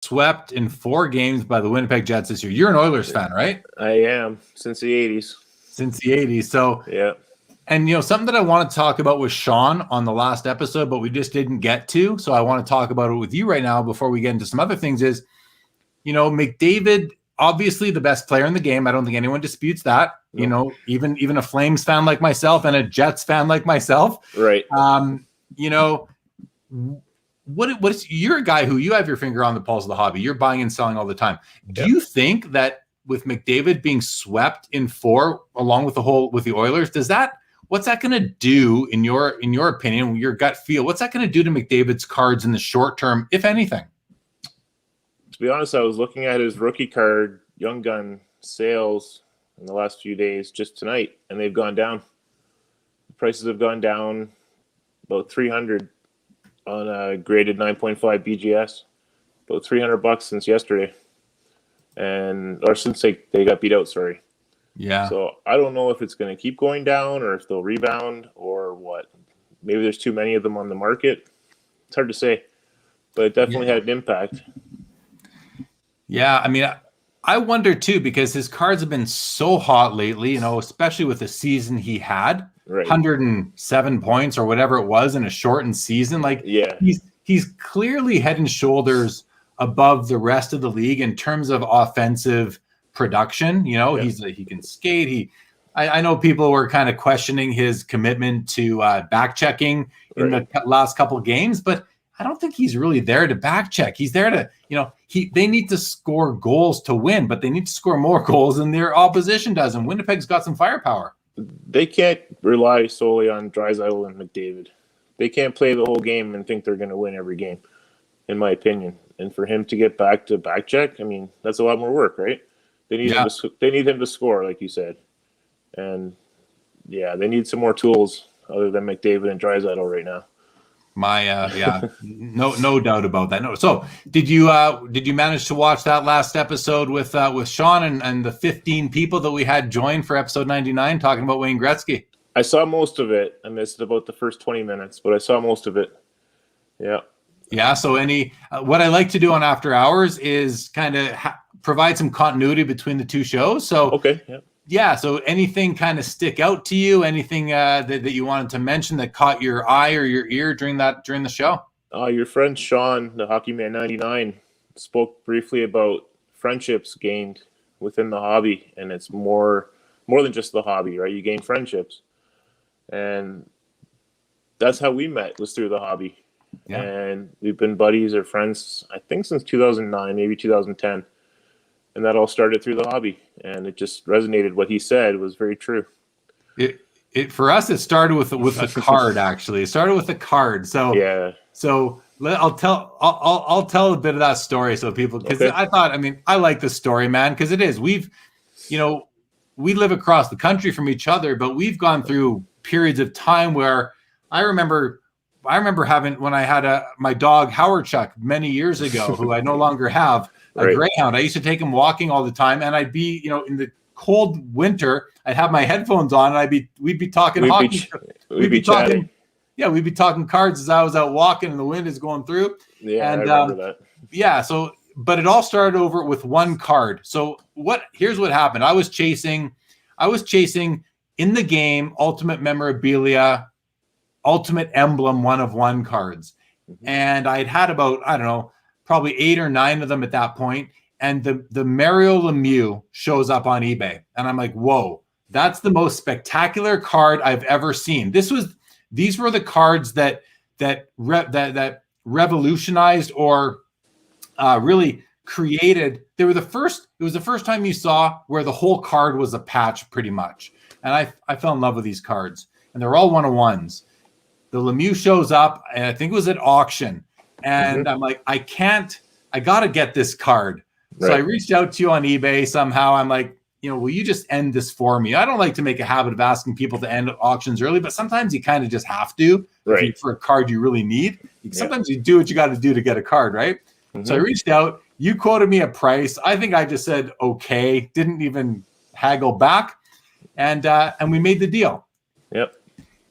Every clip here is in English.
swept in 4 games by the Winnipeg Jets this year. You're an Oilers fan, right? I am, since the 80s. Since the 80s. So, yeah. And, something that I want to talk about with Sean on the last episode, but we just didn't get to. So I want to talk about it with you right now before we get into some other things is, McDavid, obviously the best player in the game. I don't think anyone disputes that. Nope. Even a Flames fan like myself and a Jets fan like myself. Right. You're a guy who you have your finger on the pulse of the hobby. You're buying and selling all the time. Do you think that with McDavid being swept in 4 along with the Oilers, what's that going to do in your opinion, your gut feel? What's that going to do to McDavid's cards in the short term, if anything? To be honest, I was looking at his rookie card, Young Gun sales in the last few days, just tonight, and they've gone down. The prices have gone down about $300 on a graded 9.5 BGS, about $300 since yesterday, or since they got beat out. Sorry. Yeah. So I don't know if it's going to keep going down or if they'll rebound or what. Maybe there's too many of them on the market. It's hard to say, but it definitely had an impact. Yeah, I mean, I wonder too, because his cards have been so hot lately, especially with the season he had, right. 107 points or whatever it was in a shortened season. Like, yeah, he's clearly head and shoulders above the rest of the league in terms of offensive production. He can skate. I know people were kind of questioning his commitment to back checking in the last couple of games, but I don't think he's really there to back check. He's there to, they need to score goals to win, but they need to score more goals than their opposition does. And Winnipeg's got some firepower. They can't rely solely on Draisaitl and McDavid. They can't play the whole game and think they're going to win every game, in my opinion. And for him to get back to back check, I mean, that's a lot more work, right? They need him to score, like you said. And, they need some more tools other than McDavid and Draisaitl right now. No doubt about that. No. So did you manage to watch that last episode with Sean and the 15 people that we had join for episode 99 talking about Wayne Gretzky? I saw most of it. I missed about the first 20 minutes, but I saw most of it. Yeah. Yeah. So what I like to do on After Hours is kind of provide some continuity between the two shows. So okay. Yeah. Yeah. So anything kind of stick out to you? Anything that you wanted to mention that caught your eye or your ear during the show? Your friend Sean, the Hockey Man 99, spoke briefly about friendships gained within the hobby, and it's more than just the hobby, right? You gain friendships, and that's how we met, was through the hobby. Yeah. And we've been buddies or friends, I think, since 2009, maybe 2010. And that all started through the hobby, and it just resonated. What he said was very true. It for us, it started with a card. Actually, it started with a card. So yeah. So I'll tell a bit of that story so people, because okay. I like this story, man, because it is. We live across the country from each other, but we've gone through periods of time where I remember having, when I had my dog Howard Chuck many years ago, who I no longer have. A right. Greyhound. I used to take him walking all the time, and I'd be, in the cold winter, I'd have my headphones on, and we'd be talking hockey. We'd be talking, we'd be talking cards as I was out walking, and the wind is going through. Yeah, and, I remember that. Yeah, so, but it all started over with one card. So here's what happened. I was chasing in the game Ultimate Memorabilia, Ultimate Emblem 1-of-1 cards, mm-hmm. and I'd had about, I don't know, probably 8 or 9 of them at that point. And the Mario Lemieux shows up on eBay. And I'm like, whoa, that's the most spectacular card I've ever seen. These were the cards that revolutionized or really created. It was the first time you saw where the whole card was a patch pretty much. And I fell in love with these cards. And they're all 1-of-1s. The Lemieux shows up, and I think it was at auction. And I'm like, I got to get this card. Right. So I reached out to you on eBay somehow. I'm like, will you just end this for me? I don't like to make a habit of asking people to end auctions early, but sometimes you kind of just have to, right, for a card you really need. Sometimes you do what you got to do to get a card, right? Mm-hmm. So I reached out. You quoted me a price. I think I just said, okay, didn't even haggle back. And we made the deal. Yep.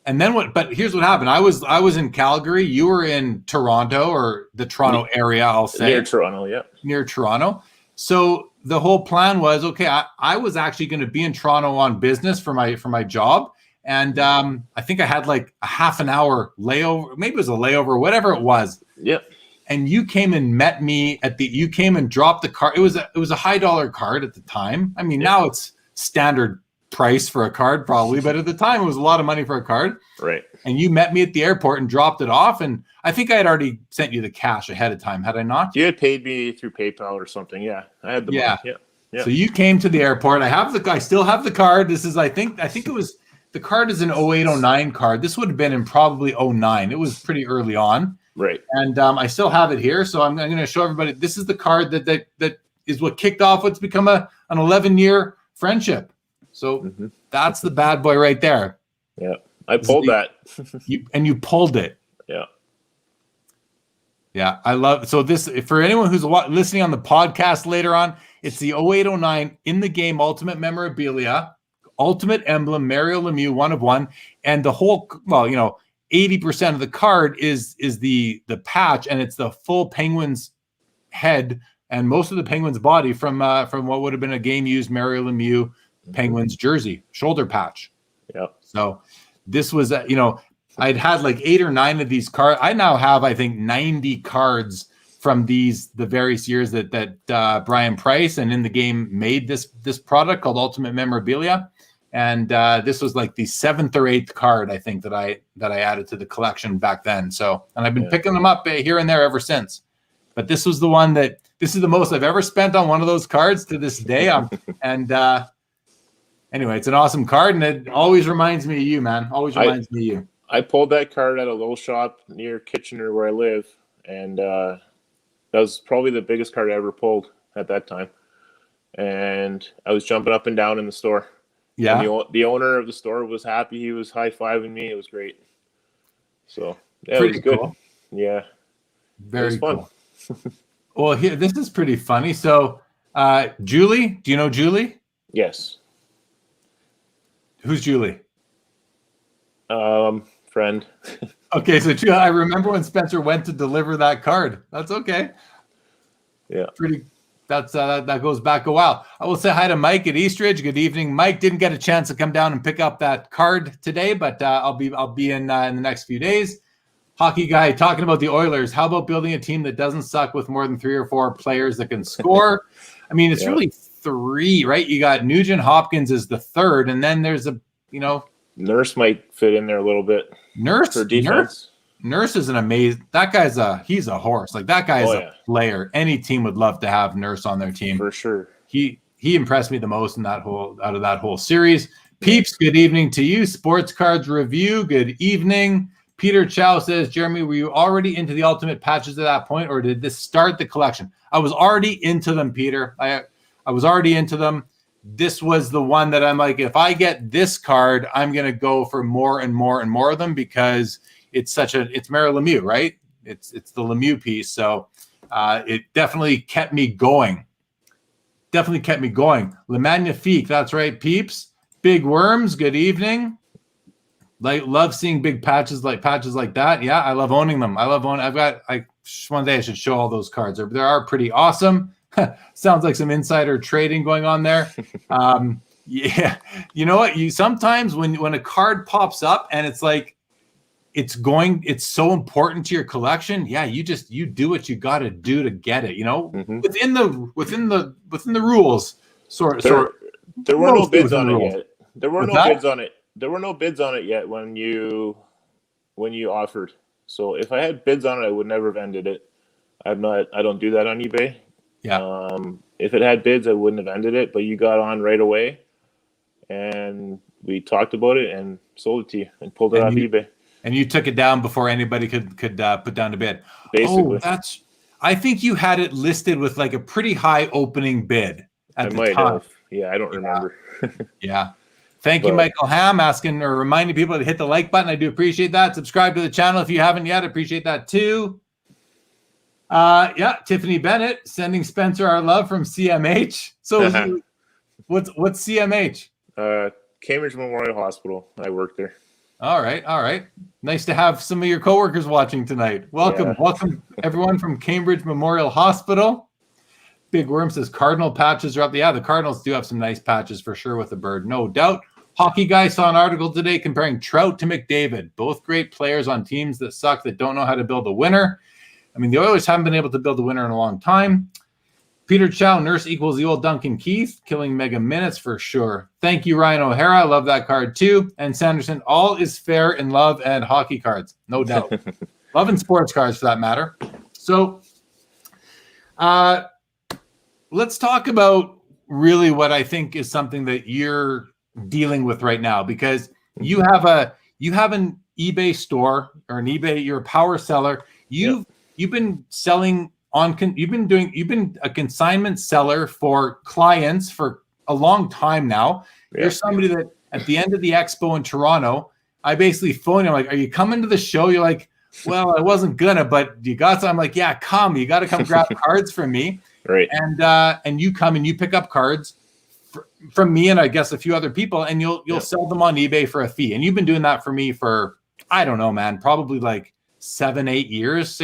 And then what? But here's what happened. I was in Calgary. You were in Toronto, or the Toronto area, I'll say. Near Toronto, yeah. Near Toronto. So the whole plan was, okay, I was actually going to be in Toronto on business for my job. And I think I had like a half an hour layover. Maybe it was a layover, whatever it was. Yep. And you came and met me you came and dropped the card. It was a high dollar card at the time. I mean, now it's standard price for a card probably, but at the time it was a lot of money for a card. Right. And you met me at the airport and dropped it off. And I think I had already sent you the cash ahead of time, had I not? You had paid me through PayPal or something. Yeah. I had the money. Yeah. So you came to the airport. I still have the card. This is, I think it was, the card is an 0809 card. This would have been in probably 09. It was pretty early on. Right. And I still have it here. So I'm going to show everybody. This is the card that is what kicked off what's become an 11-year friendship. So that's the bad boy right there. Yeah. I pulled that. you pulled it. Yeah. Yeah. I love, so this, for anyone who's listening on the podcast later on, it's the 0809 in the game ultimate memorabilia, ultimate emblem, Mario Lemieux, 1 of 1. And the whole, 80% of the card is the patch, and it's the full Penguins head and most of the Penguins body from what would have been a game used Mario Lemieux Penguins jersey shoulder patch. Yeah. So this was I'd had like 8 or 9 of these cards. I now have, I think, 90 cards from the various years that Brian Price and In the Game made this product called Ultimate Memorabilia. And this was like the 7th or 8th card, I think, that I added to the collection back then. So, and I've been picking them up here and there ever since. But this was the one this is the most I've ever spent on one of those cards to this day. Anyway, it's an awesome card, and it always reminds me of you, man. Always reminds me of you. I pulled that card at a little shop near Kitchener where I live, and that was probably the biggest card I ever pulled at that time. And I was jumping up and down in the store. Yeah. And the owner of the store was happy. He was high-fiving me. It was great. So, yeah, it was good. Cool. Yeah. Very fun. Well, here, this is pretty funny. So, Julie, do you know Julie? Yes. Who's Julie? Friend. Okay, so I remember when Spencer went to deliver that card. That's okay. Yeah. That goes back a while. I will say hi to Mike at Eastridge. Good evening, Mike. Didn't get a chance to come down and pick up that card today, but I'll be in the next few days. Hockey guy talking about the Oilers. How about building a team that doesn't suck with more than 3 or 4 players that can score? I mean, it's really 3, right? You got Nugent Hopkins is the 3rd, and then there's Nurse might fit in there a little bit. Nurse for defense. Nurse is an amazing. That guy's he's a horse. Like that guy is a player. Any team would love to have Nurse on their team for sure. He impressed me the most in out of that whole series. Peeps, good evening to you. Sports Cards Review, good evening. Peter Chow says, Jeremy, were you already into the ultimate patches at that point, or did this start the collection? I was already into them, Peter. I was already into them. This was the one that I'm like, if I get this card, I'm gonna go for more and more and more of them because it's Mario Lemieux, right? It's the Lemieux piece. So it definitely kept me going. Le Magnifique, that's right, peeps. Big Worms, good evening. Love seeing big patches like that. Yeah, I love owning them. One day I should show all those cards. They are pretty awesome. Sounds like some insider trading going on there. Yeah, you know what? You sometimes when a card pops up and it's like it's so important to your collection. Yeah, you do what you got to do to get it. You know, within the rules. There were no bids on it yet. There were no bids on it. There were no bids on it yet when you offered. So if I had bids on it, I would never have ended it. I don't do that on eBay. Yeah. If it had bids, I wouldn't have ended it, but you got on right away and we talked about it and sold it to you and pulled it off eBay. And you took it down before anybody could put down a bid. Basically. I think you had it listed with like a pretty high opening bid at the time. Have. Yeah, I don't remember. Yeah. Thank you, Michael Ham, asking or reminding people to hit the like button. I do appreciate that. Subscribe to the channel if you haven't yet. I appreciate that too. Tiffany Bennett sending Spencer our love from CMH. So what's CMH? Cambridge Memorial Hospital. I work there. All right, all right. Nice to have some of your coworkers watching tonight. Welcome, welcome everyone from Cambridge Memorial Hospital. Big Worm says Cardinal patches are up. Yeah, the Cardinals do have some nice patches for sure with the bird, no doubt. Hockey Guy saw an article today comparing Trout to McDavid. Both great players on teams that suck, that don't know how to build a winner. I mean, the Oilers haven't been able to build a winner in a long time. Peter Chow, nurse equals the old Duncan Keith, killing mega minutes for sure. Thank you, Ryan O'Hara. I love that card too. And Sanderson, all is fair in love and hockey cards, no doubt. Love and sports cards for that matter. So let's talk about really what I think is something that you're dealing with right now, because you have an eBay store or an eBay, you're a power seller. You've been selling you've been a consignment seller for clients for a long time now. Yeah. You're somebody that at the end of the expo in Toronto, I basically phoned you. I'm like, are you coming to the show? You're like, well, I wasn't gonna, but you got some. I'm like, yeah, come. You got to come grab cards from me. Right. And you come and you pick up cards from me and I guess a few other people, and you'll sell them on eBay for a fee. And you've been doing that for me for, I don't know, man, probably like 6-8 years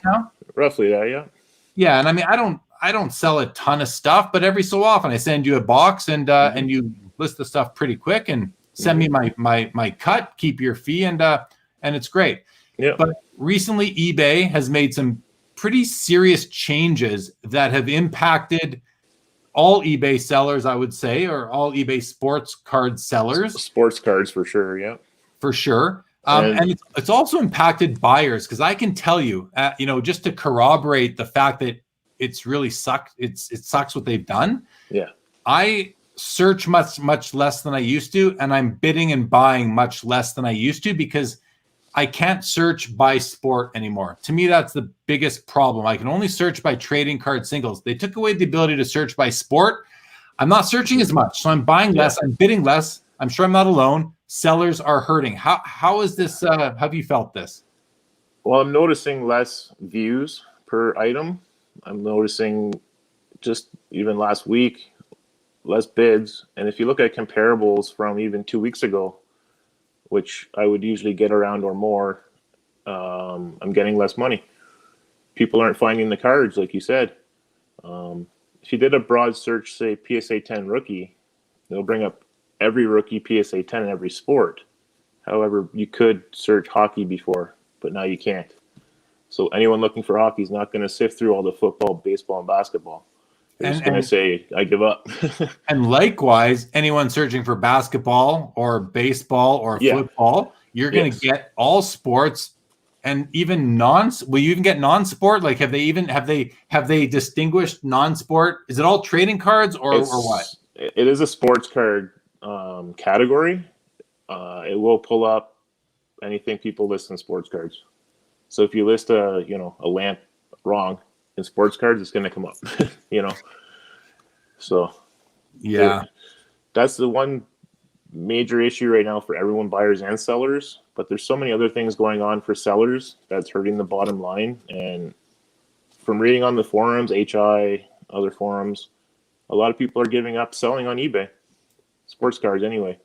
now. Roughly that, yeah. Yeah, and I mean, I don't sell a ton of stuff, but every so often I send you a box and you list the stuff pretty quick and send me my cut, keep your fee, and it's great. Yeah. But recently eBay has made some pretty serious changes that have impacted all eBay sellers, I would say, or all eBay sports card sellers. Sports cards for sure, yeah. For sure. And it's also impacted buyers, because I can tell you, just to corroborate the fact that it's really sucked. It sucks what they've done. Yeah. I search much less than I used to, and I'm bidding and buying much less than I used to, because I can't search by sport anymore. To me, that's the biggest problem. I can only search by trading card singles. They took away the ability to search by sport. I'm not searching as much, so I'm buying less. I'm bidding less. I'm sure I'm not alone. Sellers are hurting. How is this? Have you felt this? Well, I'm noticing less views per item. I'm noticing just even last week, less bids. And if you look at comparables from even 2 weeks ago, which I would usually get around or more, I'm getting less money. People aren't finding the cards, like you said. If you did a broad search, say PSA 10 rookie, it'll bring up every rookie PSA 10 in every sport. However, you could search hockey before, but now you can't. So anyone looking for hockey is not going to sift through all the football, baseball, and basketball. They're just going to say, I give up. And likewise, anyone searching for basketball or baseball or football, you're going to get all sports, and even will you even get non-sport? Like, have they distinguished non-sport? Is it all trading cards or what? It is a sports card category. It will pull up anything people list in sports cards. So if you list a lamp wrong in sports cards, it's going to come up. So yeah, that's the one major issue right now for everyone, buyers and sellers. But there's so many other things going on for sellers that's hurting the bottom line. And from reading on the forums, HI, other forums, a lot of people are giving up selling on eBay. Sports cards anyway.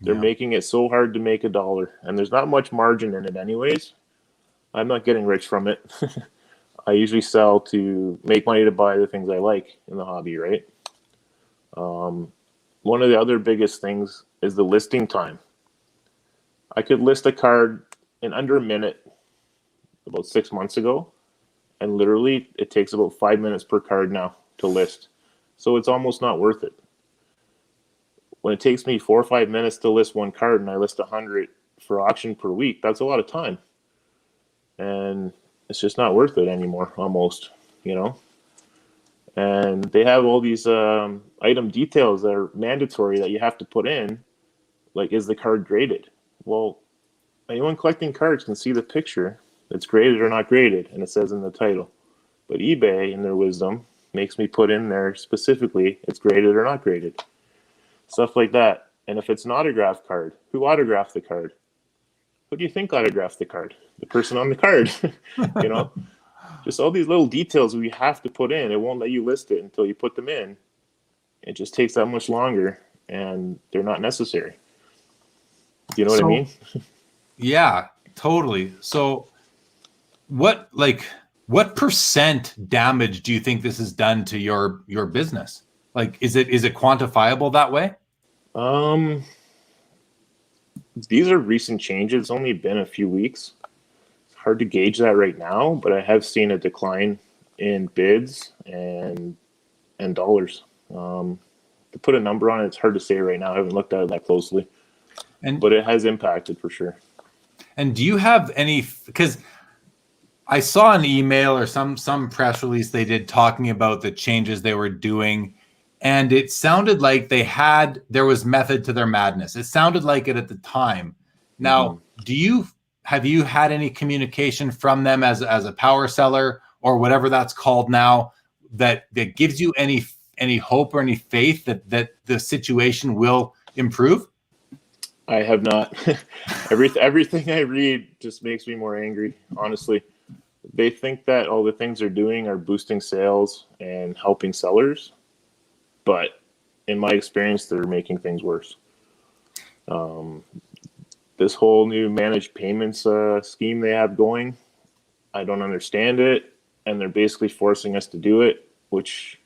They're making it so hard to make $1, and there's not much margin in it anyways. I'm not getting rich from it. I usually sell to make money to buy the things I like in the hobby, right? One of the other biggest things is the listing time. I could list a card in under a minute about 6 months ago, and literally it takes about 5 minutes per card now to list. So it's almost not worth it. When it takes me 4 or 5 minutes to list one card and I list 100 for auction per week, that's a lot of time. And it's just not worth it anymore, almost, And they have all these item details that are mandatory that you have to put in, like, is the card graded? Well, anyone collecting cards can see the picture. It's graded or not graded, and it says in the title. But eBay, in their wisdom, makes me put in there specifically it's graded or not graded. Stuff like that. And if it's an autographed card, who autographed the card? Who do you think autographed the card? The person on the card. Just all these little details we have to put in. It won't let you list it until you put them in. It just takes that much longer, and they're not necessary. Do you know what I mean? Yeah, totally. So what percent damage do you think this has done to your business? Like, is it quantifiable that way? These are recent changes. It's only been a few weeks. It's hard to gauge that right now, but I have seen a decline in bids and dollars. To put a number on it, it's hard to say right now. I haven't looked at it that closely, but it has impacted for sure. And do you have any? Because I saw an email or some press release they did talking about the changes they were doing, and it sounded like there was method to their madness. It sounded like it at the time. Now, have you had any communication from them as a power seller or whatever that's called now that gives you any hope or any faith that the situation will improve? I have not. Everything I read just makes me more angry, honestly. They think that all the things they're doing are boosting sales and helping sellers, but in my experience, they're making things worse. This whole new managed payments scheme they have going, I don't understand it, and they're basically forcing us to do it, which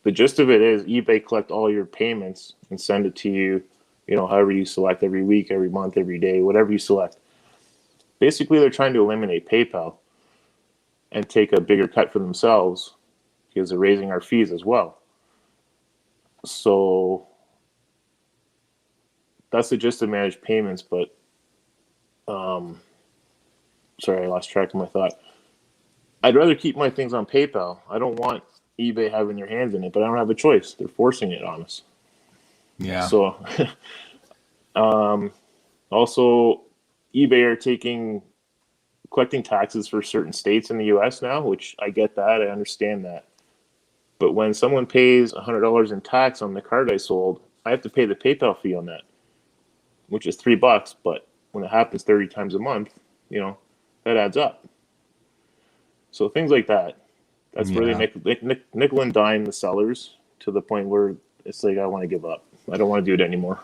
the gist of it is eBay collect all your payments and send it to you, however you select, every week, every month, every day, whatever you select. Basically, they're trying to eliminate PayPal and take a bigger cut for themselves because they're raising our fees as well. So that's the gist of managed payments, but sorry, I lost track of my thought. I'd rather keep my things on PayPal. I don't want eBay having their hands in it, but I don't have a choice. They're forcing it on us. Yeah. So also eBay are collecting taxes for certain states in the US now, which I get that. I understand that. But when someone pays $100 in tax on the card I sold, I have to pay the PayPal fee on that, which is $3. But when it happens 30 times a month, that adds up. So things like that. That's where they nickel and dime the sellers to the point where it's like, I want to give up. I don't want to do it anymore.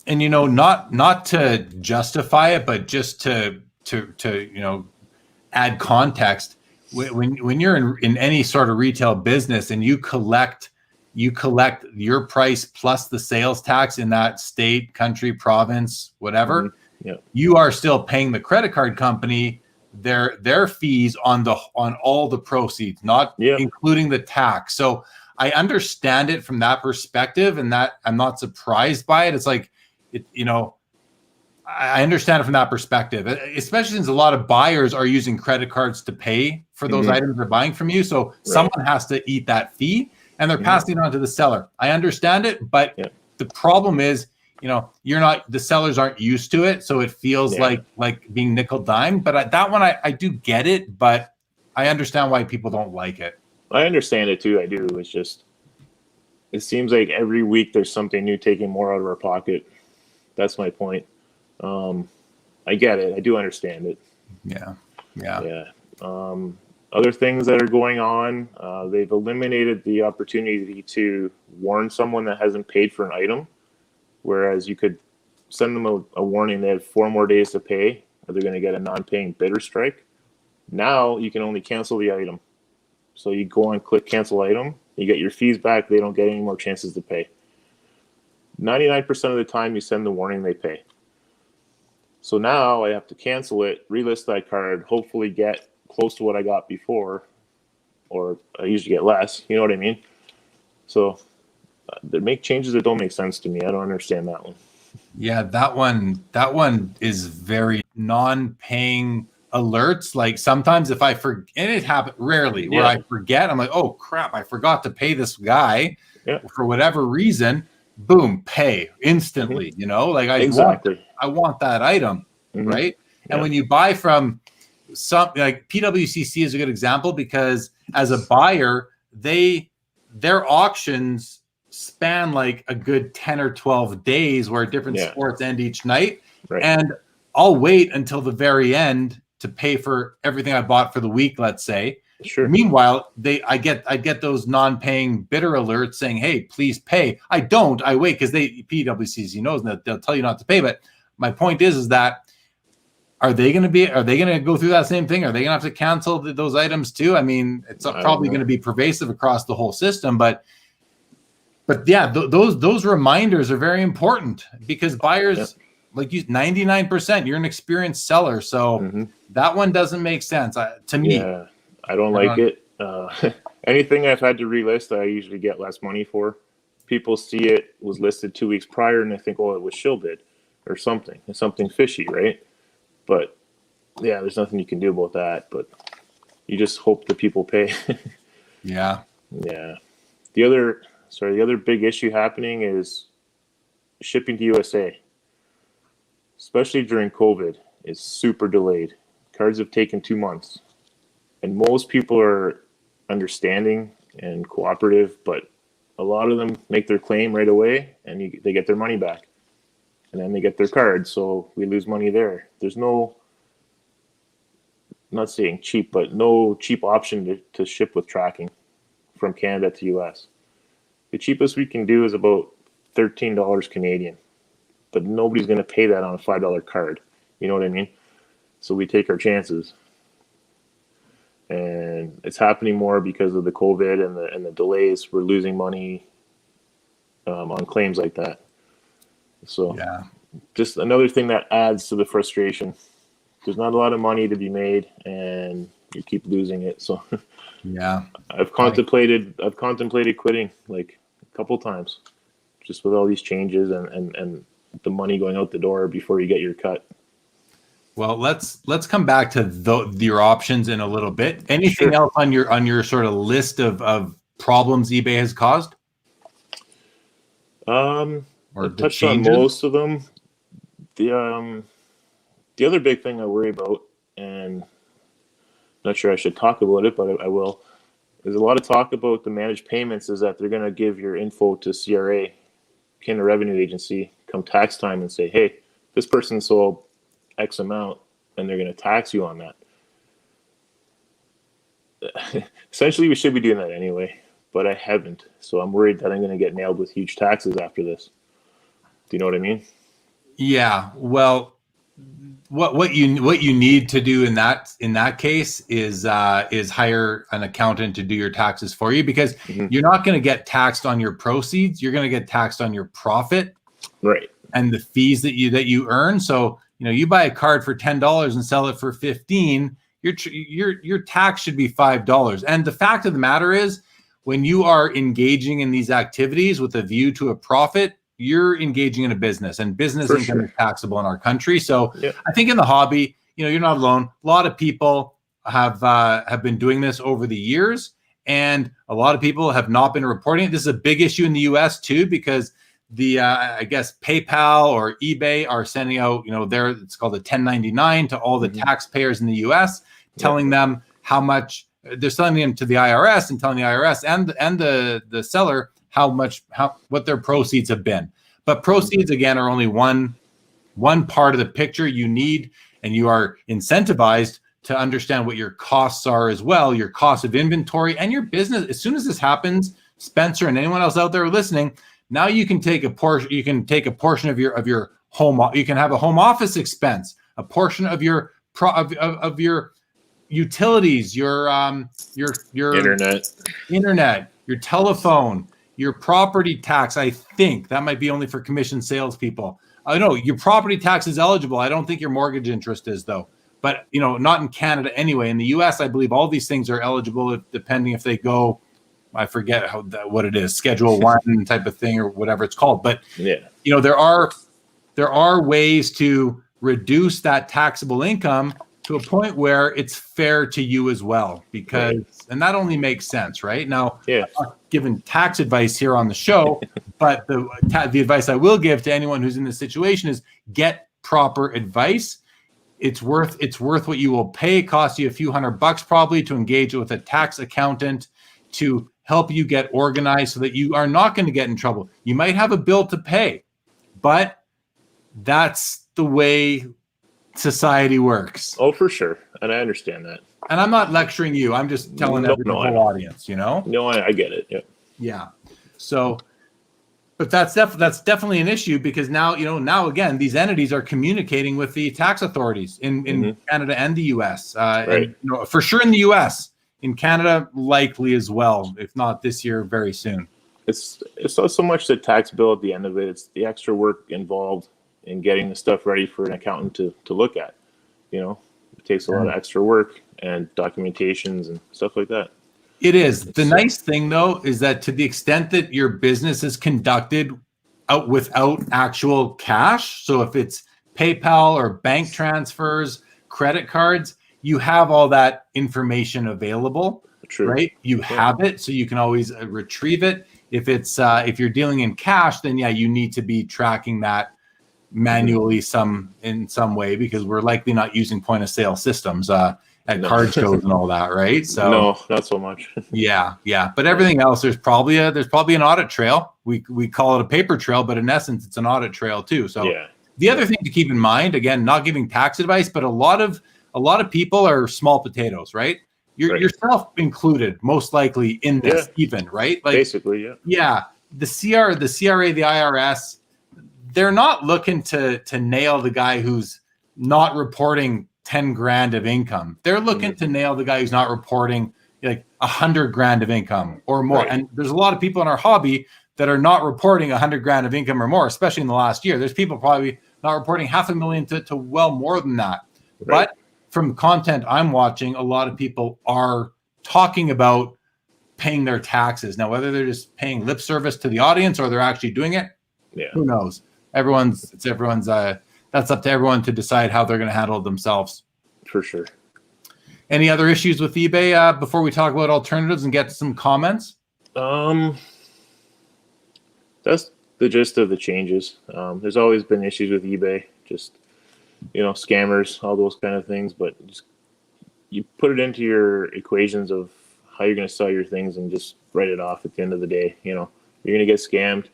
And not to justify it, but just to add context. When you're in any sort of retail business and you collect your price plus the sales tax in that state, country, province, whatever, you are still paying the credit card company their fees on all the proceeds, not including the tax. So I understand it from that perspective, and that I'm not surprised by it. It's like, I understand it from that perspective, especially since a lot of buyers are using credit cards to pay for those items they're buying from you. So someone has to eat that fee, and they're passing it on to the seller. I understand it, but the problem is, the sellers aren't used to it, so it feels like being nickel dime. But that one, I do get it, but I understand why people don't like it. I understand it too. I do. It's just, it seems like every week there's something new taking more out of our pocket. That's my point. I get it. I do understand it. Yeah. Other things that are going on, they've eliminated the opportunity to warn someone that hasn't paid for an item, whereas you could send them a warning. They have 4 more days to pay, or they're going to get a non-paying bidder strike. Now you can only cancel the item. So you go and click cancel item, you get your fees back. They don't get any more chances to pay. 99% of the time you send the warning, they pay. So now I have to cancel it, relist that card, hopefully get close to what I got before, or I usually get less. You know what I mean? So they make changes that don't make sense to me. I don't understand that one. Yeah, that one is very non-paying alerts. Like sometimes if I forget, and it happens rarely, where I forget, I'm like, oh crap, I forgot to pay this guy for whatever reason. Boom, pay instantly. Like I want that item, right? And when you buy from something like PWCC is a good example, because as a buyer, their auctions span like a good 10 or 12 days where different sports end each night. Right. And I'll wait until the very end to pay for everything I bought for the week, let's say. Sure. Meanwhile, I get those non-paying bidder alerts saying, "Hey, please pay." I don't. I wait because PWCC knows that they'll tell you not to pay. But my point is that are they going to go through that same thing? Are they going to have to cancel those items too? I mean, it's probably going to be pervasive across the whole system, but yeah, those reminders are very important because buyers, like you, 99%, you're an experienced seller. So that one doesn't make sense to me. Yeah, I don't like it. Anything I've had to relist, I usually get less money for. People see it was listed 2 weeks prior and they think, oh, it was shill bid or something. It's something fishy, right? But yeah, there's nothing you can do about that. But you just hope that people pay. Yeah. Yeah. The other big issue happening is shipping to USA, especially during COVID, is super delayed. Cards have taken 2 months. And most people are understanding and cooperative, but a lot of them make their claim right away and they get their money back. And then they get their card, so we lose money there. There's no, I'm not saying cheap, but no cheap option to ship with tracking from Canada to US. The cheapest we can do is about $13 Canadian, but nobody's going to pay that on a $5 card. You know what I mean? So we take our chances. And it's happening more because of the COVID and the delays. We're losing money on claims like that. So yeah, just another thing that adds to the frustration. There's not a lot of money to be made, and you keep losing it. So yeah, I've contemplated quitting like a couple times, just with all these changes and the money going out the door before you get your cut. Well, let's come back to your options in a little bit. Anything else on your sort of list of problems eBay has caused? I touched on most of them. The other big thing I worry about, and I'm not sure I should talk about it, but I will. There's a lot of talk about the managed payments is that they're going to give your info to CRA, Canada Revenue Agency, come tax time and say, hey, this person sold X amount, and they're going to tax you on that. Essentially, we should be doing that anyway, but I haven't. So I'm worried that I'm going to get nailed with huge taxes after this. Do you know what I mean? Yeah. Well, what you need to do in that case is hire an accountant to do your taxes for you, because you're not going to get taxed on your proceeds. You're going to get taxed on your profit, right? And the fees that you earn. So you buy a card for $10 and sell it for $15. Your tax should be $5. And the fact of the matter is, when you are engaging in these activities with a view to a profit, you're engaging in a business, and business income is taxable in our country. So I think in the hobby, you're not alone. A lot of people have been doing this over the years, and a lot of people have not been reporting it. This is a big issue in the US too, because the I guess PayPal or eBay are sending out, it's called a 1099 to all the taxpayers in the US, telling them how much they're sending them to the IRS, and telling the IRS and the seller what their proceeds have been. But proceeds, again, are only one part of the picture. You need, and you are incentivized to understand what your costs are as well, your cost of inventory and your business. As soon as this happens, Spencer and anyone else out there listening, now you can take a portion. You can take a portion of your home. You can have a home office expense, a portion of your utilities, your internet, your telephone, your property tax. I think that might be only for commission salespeople. I know your property tax is eligible. I don't think your mortgage interest is, though. But not in Canada anyway. In the US, I believe all these things are eligible, depending if they go, I forget what it is, Schedule 1 type of thing or whatever it's called. But there are ways to reduce that taxable income to a point where it's fair to you as well, because and that only makes sense, right? Now, I'm not giving tax advice here on the show, but the advice I will give to anyone who's in this situation is get proper advice. It's worth what you will pay. It costs you a few $100 probably to engage with a tax accountant to help you get organized so that you are not going to get in trouble. You might have a bill to pay, but that's the way society works. Oh, for sure. And I understand that. And I'm not lecturing you. I'm just telling the whole audience, No, I get it. Yeah. So But that's definitely an issue, because now, now again, these entities are communicating with the tax authorities in Canada and the U.S. Right. And for sure in the U.S. In Canada, likely as well, if not this year, very soon. It's not so much the tax bill at the end of it; it's the extra work involved in getting the stuff ready for an accountant to look at. It takes a lot of extra work and documentations and stuff like that. It is. The nice thing, though, is that to the extent that your business is conducted without actual cash, so if it's PayPal or bank transfers, credit cards, you have all that information available. True. Right? You have it, so you can always retrieve it. If you're dealing in cash, then you need to be tracking that manually in some way, because we're likely not using point of sale systems at card shows and all that, right? So no, not so much. yeah. But everything else, there's probably an audit trail. We call it a paper trail, but in essence, it's an audit trail too. So the other thing to keep in mind, again, not giving tax advice, but a lot of people are small potatoes, right? Yourself included, most likely in this, even, right? Like basically, yeah. The CRA, the IRS, they're not looking to nail the guy who's not reporting 10 grand of income. They're looking to nail the guy who's not reporting like 100 grand of income or more. Right. And there's a lot of people in our hobby that are not reporting 100 grand of income or more, especially in the last year. There's people probably not reporting $500,000 to well more than that. Right. But from content I'm watching, a lot of people are talking about paying their taxes. Now, whether they're just paying lip service to the audience or they're actually doing it, who knows? That's up to everyone to decide how they're going to handle it themselves. For sure. Any other issues with eBay before we talk about alternatives and get to some comments? That's the gist of the changes. There's always been issues with eBay, just scammers, all those kind of things. But just, you put it into your equations of how you're going to sell your things and just write it off at the end of the day. You're going to get scammed.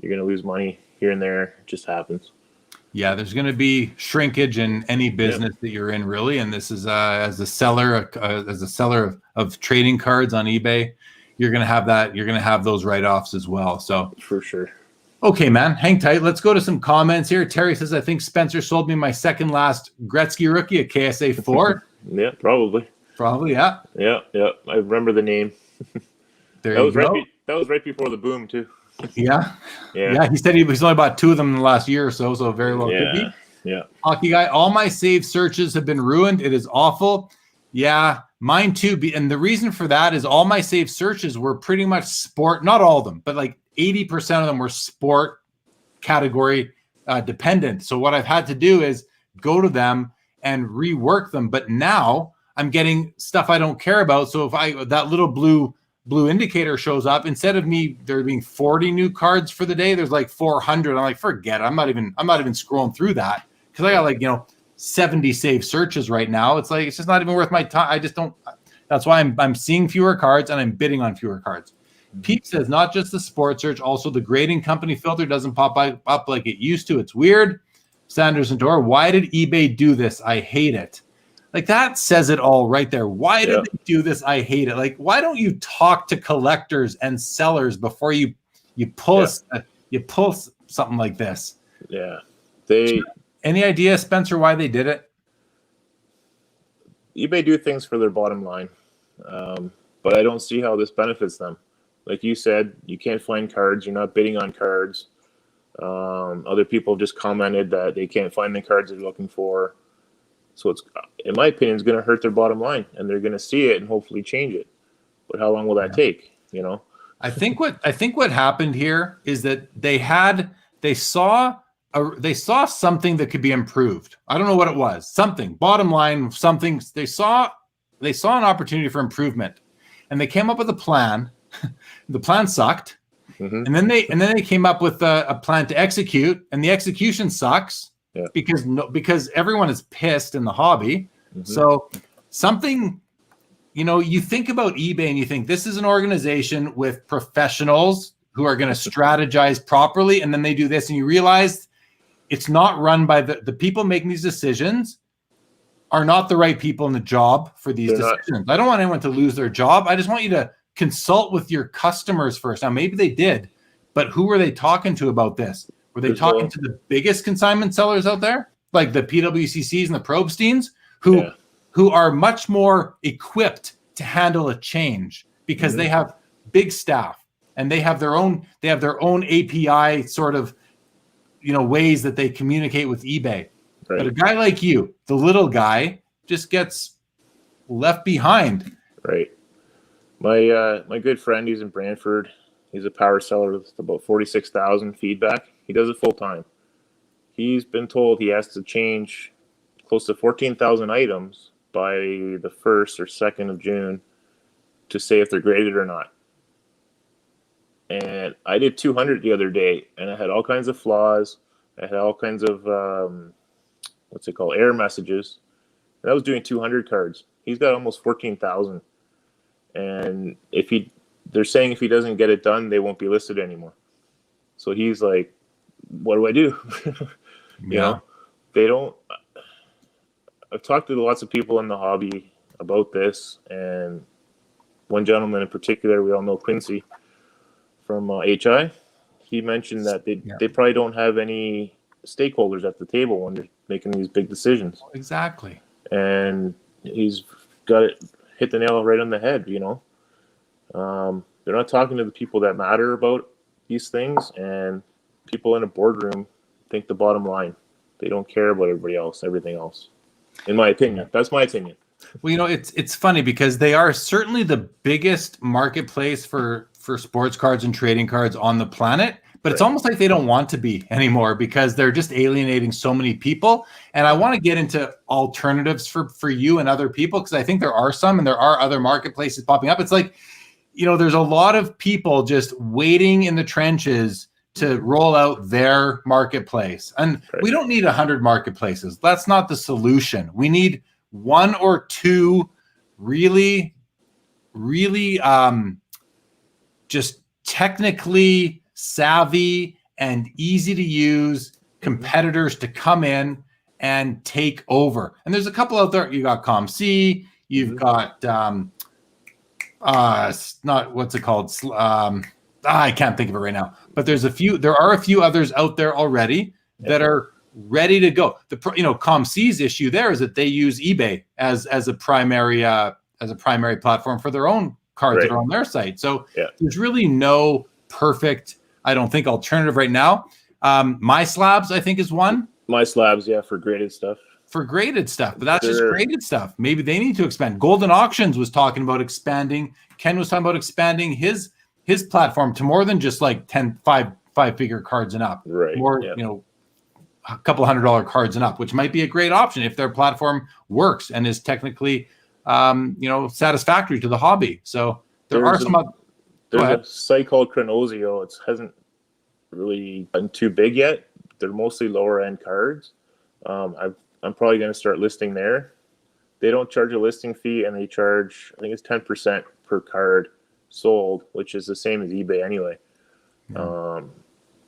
You're going to lose money here and there. It just happens. Yeah, there's going to be shrinkage in any business that you're in, really. And this is as a seller of trading cards on eBay, you're going to have that. You're going to have those write-offs as well. So for sure. Okay, man, hang tight. Let's go to some comments here. Terry says, "I think Spencer sold me my second last Gretzky rookie, a KSA 4." Yeah, probably. Yeah. Yeah. I remember the name. There you go. That was right before the boom too. Yeah. He said he's only bought 2 of them in the last year or so very well could be. Yeah. Hockey guy, all my saved searches have been ruined. It is awful. Yeah, mine too. And the reason for that is all my saved searches were pretty much sport. Not all of them, but like 80% of them were sport category dependent. So what I've had to do is go to them and rework them. But now I'm getting stuff I don't care about. So if that little blue indicator shows up, instead of there being 40 new cards for the day, there's like 400. I'm like, forget it. I'm not even scrolling through that, because I got 70 saved searches right now. It's like, it's just not even worth my time. I just don't. That's why I'm seeing fewer cards and I'm bidding on fewer cards. Pete says, not just the sports search, also the grading company filter doesn't pop up like it used to. It's weird. Sanders and Dora, why did eBay do this? I hate it. Like, that says it all right there. Why did they do this? I hate it. Like, why don't you talk to collectors and sellers before you pull something like this? Yeah. Any idea, Spencer, why they did it? eBay do things for their bottom line, but I don't see how this benefits them. Like you said, you can't find cards. You're not bidding on cards. Other people just commented that they can't find the cards they're looking for. So it's, in my opinion, it's going to hurt their bottom line, and they're going to see it and hopefully change it. But how long will that take? I think what happened here is that they saw something that could be improved. I don't know what it was. Something, bottom line, something. They saw an opportunity for improvement, and they came up with a plan. The plan sucked, and then they came up with a plan to execute, and the execution sucks. Yeah. Because everyone is pissed in the hobby. So something, you think about eBay and you think this is an organization with professionals who are going to strategize properly, and then they do this, and you realize it's not run by the people making these decisions are not the right people in the job for these decisions. I don't want anyone to lose their job. I just want you to consult with your customers first. Now, maybe they did, But who were they talking to about this? Were they talking to the biggest consignment sellers out there, like the PWCCs and the Probsteins, who are much more equipped to handle a change because they have big staff and they have their own API sort of, ways that they communicate with eBay. Right. But a guy like you, the little guy, just gets left behind. Right. My good friend, he's in Brantford. He's a power seller with about 46,000 feedback. He does it full time. He's been told he has to change close to 14,000 items by the 1st or 2nd of June to say if they're graded or not. And I did 200 the other day, and I had all kinds of flaws. I had all kinds of, error messages. And I was doing 200 cards. He's got almost 14,000. And they're saying if he doesn't get it done, they won't be listed anymore. So he's like, what do I do? You know, they don't. I've talked to lots of people in the hobby about this, and one gentleman in particular, we all know Quincy from HI. He mentioned that they probably don't have any stakeholders at the table when they're making these big decisions. Exactly. And he's got it hit the nail right on the head. They're not talking to the people that matter about these things, and people in a boardroom think the bottom line. They don't care about everybody else, everything else. In my opinion, that's my opinion. Well, it's funny because they are certainly the biggest marketplace for sports cards and trading cards on the planet, but it's almost like they don't want to be anymore because they're just alienating so many people. And I want to get into alternatives for you and other people, because I think there are some, and there are other marketplaces popping up. It's like, there's a lot of people just waiting in the trenches to roll out their marketplace. And we don't need 100 marketplaces. That's not the solution. We need one or two really, really just technically savvy and easy to use competitors to come in and take over. And there's a couple out there. You got ComC, you've got not what's it called? I can't think of it right now, but there are a few others out there already that are ready to go. ComC's issue there is that they use eBay as a primary platform for their own cards that are on their site. So there's really no perfect, I don't think, alternative right now. My Slabs, I think, is one. My Slabs, for graded stuff. For graded stuff, but that's just graded stuff. Maybe they need to expand. Golden Auctions was talking about expanding. Ken was talking about expanding his platform to more than just like 5-figure cards and up. Right. More, a couple $100 cards and up, which might be a great option if their platform works and is technically, satisfactory to the hobby. So there's a site called Chronosio. It hasn't really gotten too big yet. They're mostly lower end cards. I'm probably going to start listing there. They don't charge a listing fee, and they charge, I think it's 10% per card sold, which is the same as eBay anyway.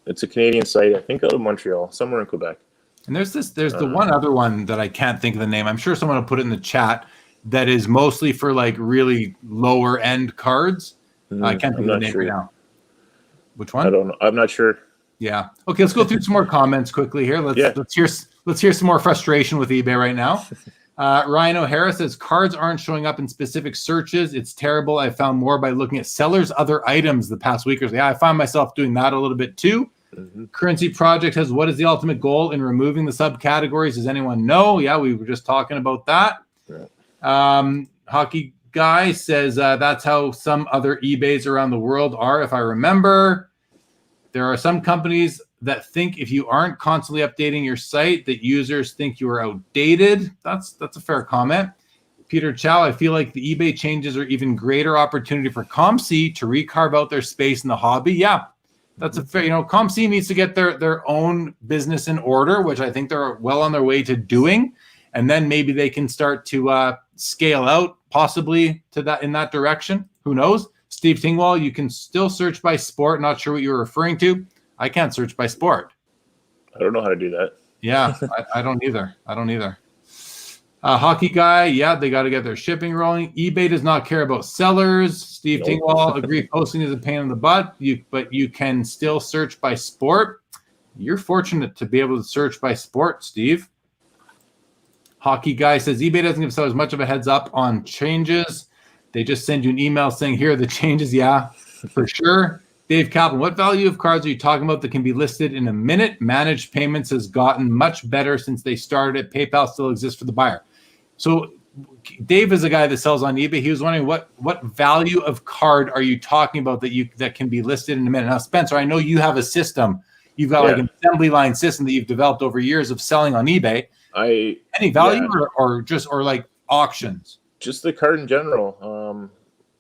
It's a Canadian site, I think out of Montreal, somewhere in Quebec. And there's the one other one that I can't think of the name. I'm sure someone will put it in the chat, that is mostly for like really lower end cards. I can't think of the name right now. Which one? I don't know. I'm not sure. Yeah. Okay, let's go through some more comments quickly here. Let's hear some more frustration with eBay right now. Ryan O'Hara says, cards aren't showing up in specific searches. It's terrible. I found more by looking at sellers' other items the past week or so. Yeah, I find myself doing that a little bit too. Currency Project has, what is the ultimate goal in removing the subcategories? Does anyone know? Yeah, we were just talking about that. Hockey Guy says, that's how some other eBays around the world are, if I remember. There are some companies that think if you aren't constantly updating your site, that users think you are outdated. That's a fair comment. Peter Chow, I feel like the eBay changes are even greater opportunity for ComC to recarve out their space in the hobby. Yeah, that's a fair, ComC needs to get their own business in order, which I think they're well on their way to doing. And then maybe they can start to scale out possibly to that in that direction. Who knows? Steve Tingwall, you can still search by sport. Not sure what you're referring to. I can't search by sport. I don't know how to do that. Yeah, I don't either. Hockey guy, yeah, they got to get their shipping rolling. eBay does not care about sellers. Steve Tingwall, agree, posting is a pain in the butt, but you can still search by sport. You're fortunate to be able to search by sport, Steve. Hockey guy says eBay doesn't give sellers much of a heads up on changes. They just send you an email saying, here are the changes. Yeah, for sure. Dave Kaplan, what value of cards are you talking about that can be listed in a minute? Managed payments has gotten much better since they started. PayPal still exists for the buyer. So Dave is a guy that sells on eBay. He was wondering what value of card are you talking about that can be listed in a minute? Now, Spencer, I know you have a system. You've got like an assembly line system that you've developed over years of selling on eBay. Any value or like auctions? Just the card in general.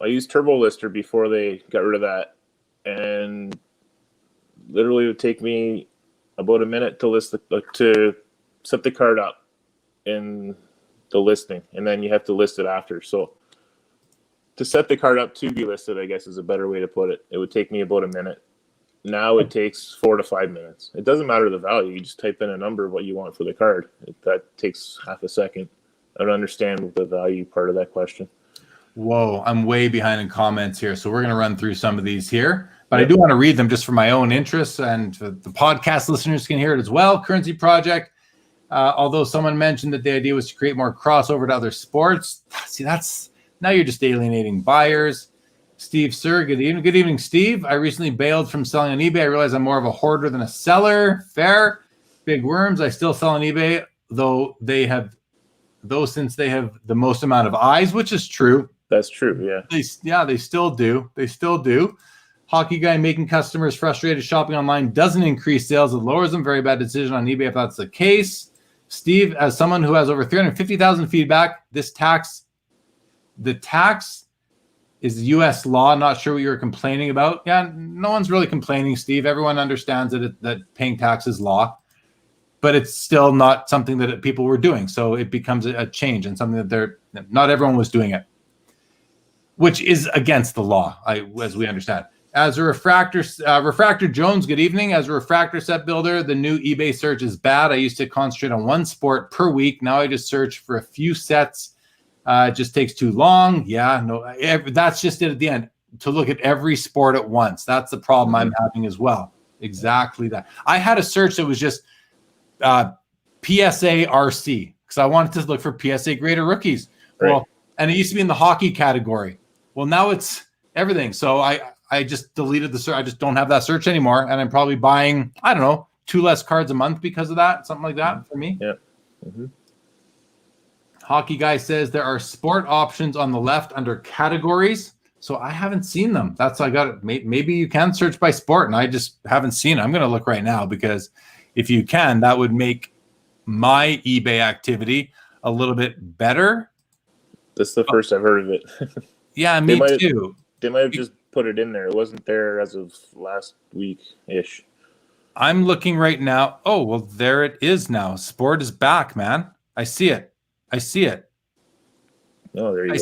I used Turbo Lister before they got rid of that, and literally it would take me about a minute to to set the card up in the listing, and then you have to list it after. So to set the card up to be listed, I guess is a better way to put it. It would take me about a minute. Now it takes 4 to 5 minutes. It doesn't matter the value. You just type in a number of what you want for the card. That takes half a second. I don't understand the value part of that question. Whoa, I'm way behind in comments here. So we're going to run through some of these here. But I do want to read them just for my own interest, and the podcast listeners can hear it as well. Currency Project. Although someone mentioned that the idea was to create more crossover to other sports. See, now you're just alienating buyers. Steve Sir, good evening. Good evening, Steve. I recently bailed from selling on eBay. I realized I'm more of a hoarder than a seller. Fair. Big Worms. I still sell on eBay, since they have the most amount of eyes, which is true. That's true, yeah. They still do. They still do. Hockey guy, making customers frustrated shopping online doesn't increase sales. It lowers them. Very bad decision on eBay if that's the case. Steve, as someone who has over 350,000 feedback, the tax is U.S. law. Not sure what you're complaining about. Yeah, no one's really complaining, Steve. Everyone understands that paying tax is law, but it's still not something that people were doing. So it becomes a change and something that not everyone was doing it, which is against the law, as we understand. As a Refractor Jones, good evening. As a refractor set builder, the new eBay search is bad. I used to concentrate on one sport per week. Now I just search for a few sets. It just takes too long. Yeah, no, that's just it at the end, to look at every sport at once. That's the problem I'm having as well. Exactly that. I had a search that was just PSA RC because I wanted to look for PSA greater rookies. Right. Well, and it used to be in the hockey category. Well, now it's everything. So I just deleted the search. I just don't have that search anymore. And I'm probably buying, 2 less cards a month because of that. Something like that for me. Yeah. Mm-hmm. Hockey guy says there are sport options on the left under categories. So I haven't seen them. I got it. Maybe you can search by sport and I just haven't seen it. I'm going to look right now because if you can, that would make my eBay activity a little bit better. That's the first I've heard of it. Yeah, me too. They might have just put it in there. It wasn't there as of last week-ish. I'm looking right now. Oh, well, there it is now. Sport is back, man. I see it. Oh, there you go.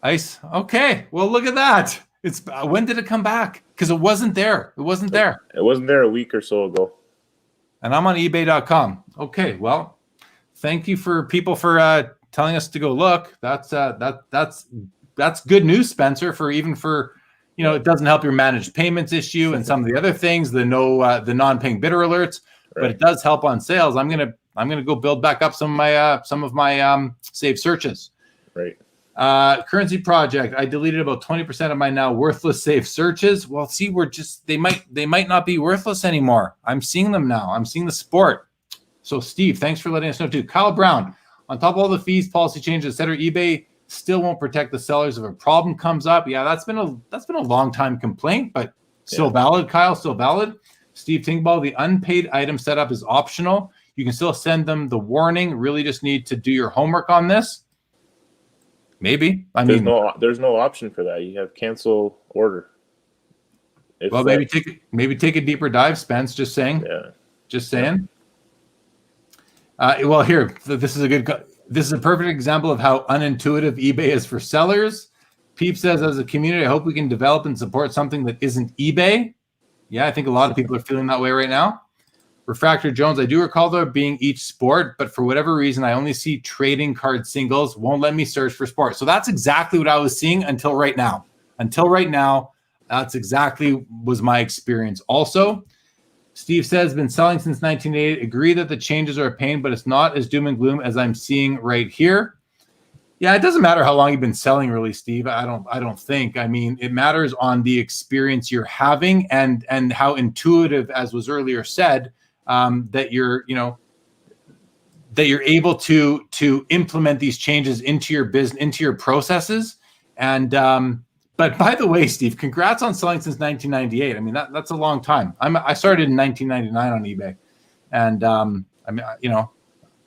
I see it. Okay. Well, look at that. When did it come back? Because it wasn't there. It wasn't there a week or so ago. And I'm on eBay.com. Okay. Well, thank you for people for telling us to go look. That's good news, Spencer. It doesn't help your managed payments issue and some of the other things. The non-paying bidder alerts, right. But it does help on sales. I'm gonna go build back up some of my saved searches. Right. Currency Project. I deleted about 20% of my now worthless saved searches. Well, see, they might not be worthless anymore. I'm seeing them now. I'm seeing the sport. So Steve, thanks for letting us know too. Kyle Brown. On top of all the fees, policy changes, etc., eBay still won't protect the sellers if a problem comes up. Yeah, that's been a long time complaint, but still valid. Kyle, still valid. Steve Tingball, the unpaid item setup is optional. You can still send them the warning. Really just need to do your homework on this. Maybe. There's no option for that. You have cancel order. Maybe take a deeper dive, Spence. Just saying. Yeah. Just saying. Yeah. Here, this is a perfect example of how unintuitive eBay is for sellers. Peep says, as a community, I hope we can develop and support something that isn't eBay. Yeah, I think a lot of people are feeling that way right now. Refractor Jones, I do recall there being each sport, but for whatever reason, I only see trading card singles. Won't let me search for sport. So that's exactly what I was seeing until right now. That's exactly was my experience. Also, Steve says, been selling since 1988. Agree that the changes are a pain, but it's not as doom and gloom as I'm seeing right here. Yeah, it doesn't matter how long you've been selling, really, Steve. I don't think. I mean, it matters on the experience you're having and how intuitive, as was earlier said, that you're able to implement these changes into your business, into your processes. And but by the way, Steve, congrats on selling since 1998. I mean, that's a long time. I started in 1999 on eBay, and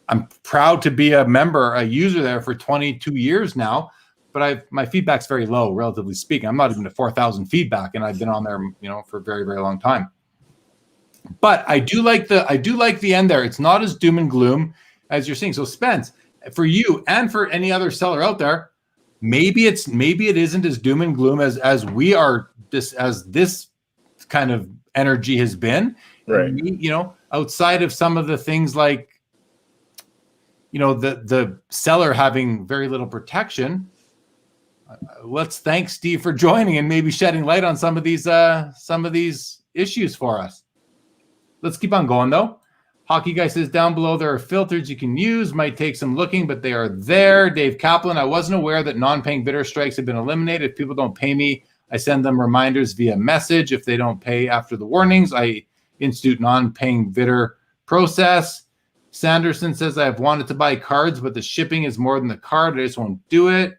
I'm proud to be a user there for 22 years now, but my feedback's very low, relatively speaking. I'm not even at 4,000 feedback, and I've been on there, for a very, very long time. But I do like the end there. It's not as doom and gloom as you're seeing. So Spence, for you and for any other seller out there, maybe it isn't as doom and gloom as we are this kind of energy has been. Right. And outside of some of the things like, the seller having very little protection. Let's thank Steve for joining and maybe shedding light on some of these issues for us. Let's keep on going though. Hockey Guy says down below there are filters you can use. Might take some looking, but they are there. Dave Kaplan, I wasn't aware that non-paying bidder strikes have been eliminated. If people don't pay me, I send them reminders via message. If they don't pay after the warnings, I institute non-paying bidder process. Sanderson says, I've wanted to buy cards, but the shipping is more than the card. I just won't do it.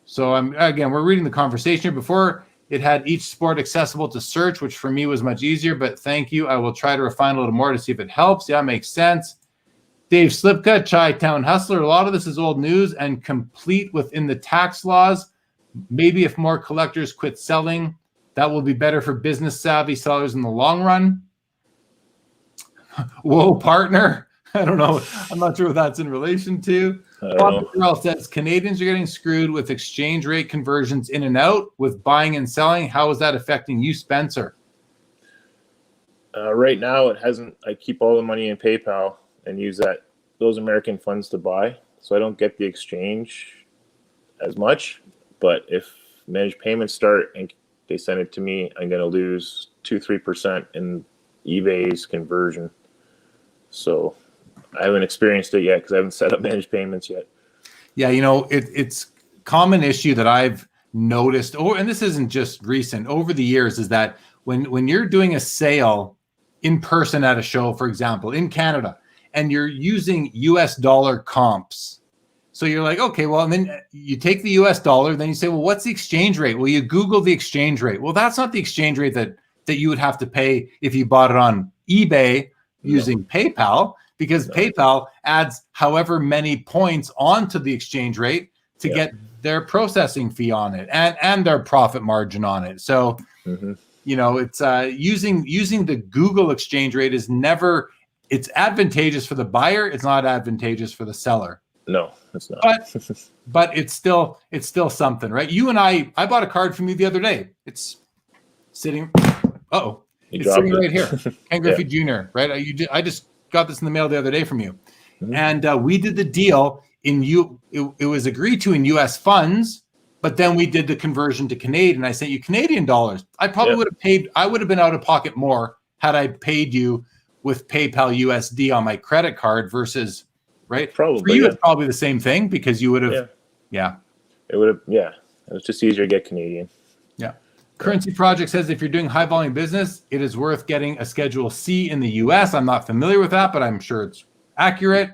So we're reading the conversation here. Before it had each sport accessible to search, which for me was much easier, but thank you. I will try to refine a little more to see if it helps. Yeah, makes sense. Dave Slipka, Chi-Town Hustler. A lot of this is old news and complete within the tax laws. Maybe if more collectors quit selling, that will be better for business savvy sellers in the long run. Whoa, partner. I don't know. I'm not sure what that's in relation to. Bob Burrell says Canadians are getting screwed with exchange rate conversions in and out with buying and selling. How is that affecting you, Spencer? Right now, it hasn't. I keep all the money in PayPal and use those American funds to buy, so I don't get the exchange as much. But if managed payments start and they send it to me, I'm going to lose 2-3% in eBay's conversion. So I haven't experienced it yet because I haven't set up managed payments yet. Yeah, it's common issue that I've noticed, and this isn't just recent, over the years, is that when you're doing a sale in person at a show, for example, in Canada, and you're using US dollar comps. So you're like, okay, well, and then you take the US dollar, then you say, well, what's the exchange rate? Well, you Google the exchange rate. Well, that's not the exchange rate that you would have to pay if you bought it on eBay using PayPal, because PayPal adds however many points onto the exchange rate to get their processing fee on it and their profit margin on it. So, it's using the Google exchange rate is never, it's advantageous for the buyer. It's not advantageous for the seller. No, it's not. But it's still something, right? You and I bought a card from you the other day. It's sitting. It's sitting right here. Ken Griffey Jr. Right? I just got this in the mail the other day from you, and we did the deal in it was agreed to in U.S. funds, but then we did the conversion to Canadian. I sent you Canadian dollars. I probably would have paid. I would have been out of pocket more had I paid you with PayPal USD on my credit card versus. Right? Probably. For you, it's probably the same thing because you would have, It would have, It was just easier to get Canadian. Yeah. Currency Project says if you're doing high volume business, it is worth getting a Schedule C in the US. I'm not familiar with that, but I'm sure it's accurate.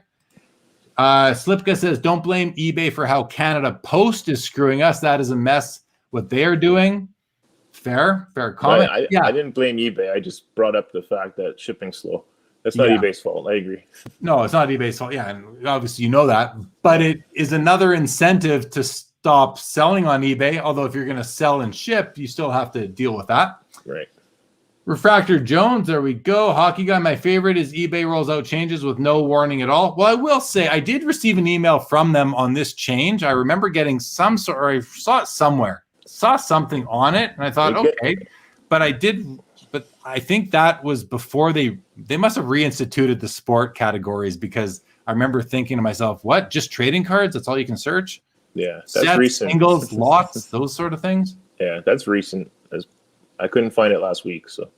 Slipka says, don't blame eBay for how Canada Post is screwing us. That is a mess what they are doing. Fair comment. I didn't blame eBay. I just brought up the fact that shipping's slow. That's not eBay's fault. I agree. No, it's not eBay's fault. Yeah, and obviously you know that. But it is another incentive to stop selling on eBay. Although if you're going to sell and ship, you still have to deal with that. Right. Refractor Jones, there we go. Hockey Guy, my favorite is eBay rolls out changes with no warning at all. Well, I will say I did receive an email from them on this change. I remember getting some sort, or I saw it somewhere. Saw something on it, and I thought, okay. But I did but I think that was before they must have reinstituted the sport categories, because I remember thinking to myself, what, just trading cards? That's all you can search? Yeah, that's Sets, recent. singles, lots, those sort of things. Yeah, that's recent. I couldn't find it last week. So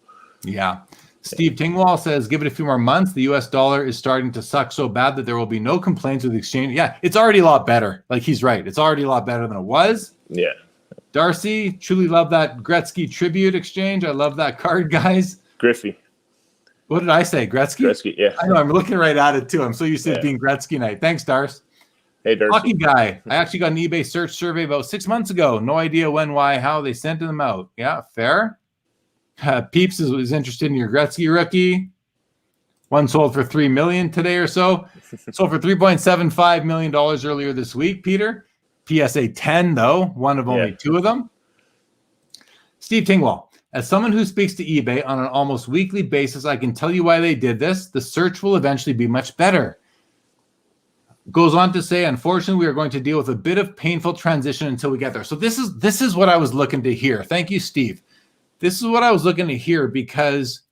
yeah. Steve Tingwall says, give it a few more months. The US dollar is starting to suck so bad that there will be no complaints with exchange. Yeah, it's already a lot better. Like, he's right. It's already a lot better than it was. Yeah. Darcy, truly love that Gretzky tribute exchange. I love that card, guys. Griffey. What did I say? Gretzky? Gretzky, yeah. I know. I'm looking right at it, too. I'm so used to it being Gretzky night. Thanks, Darcy. Hey, Darcy. Hockey guy. I actually got an eBay search survey about 6 months ago. No idea when, why, how they sent them out. Yeah, fair. Peeps is interested in your Gretzky rookie. One sold for $3 million today or so. Sold for $3.75 million earlier this week, Peter. PSA 10, though. One of only two of them. Steve Tingwall. As someone who speaks to eBay on an almost weekly basis, I can tell you why they did this. The search will eventually be much better. Goes on to say, unfortunately, we are going to deal with a bit of painful transition until we get there. So this is what I was looking to hear. Thank you, Steve. This is what I was looking to hear, because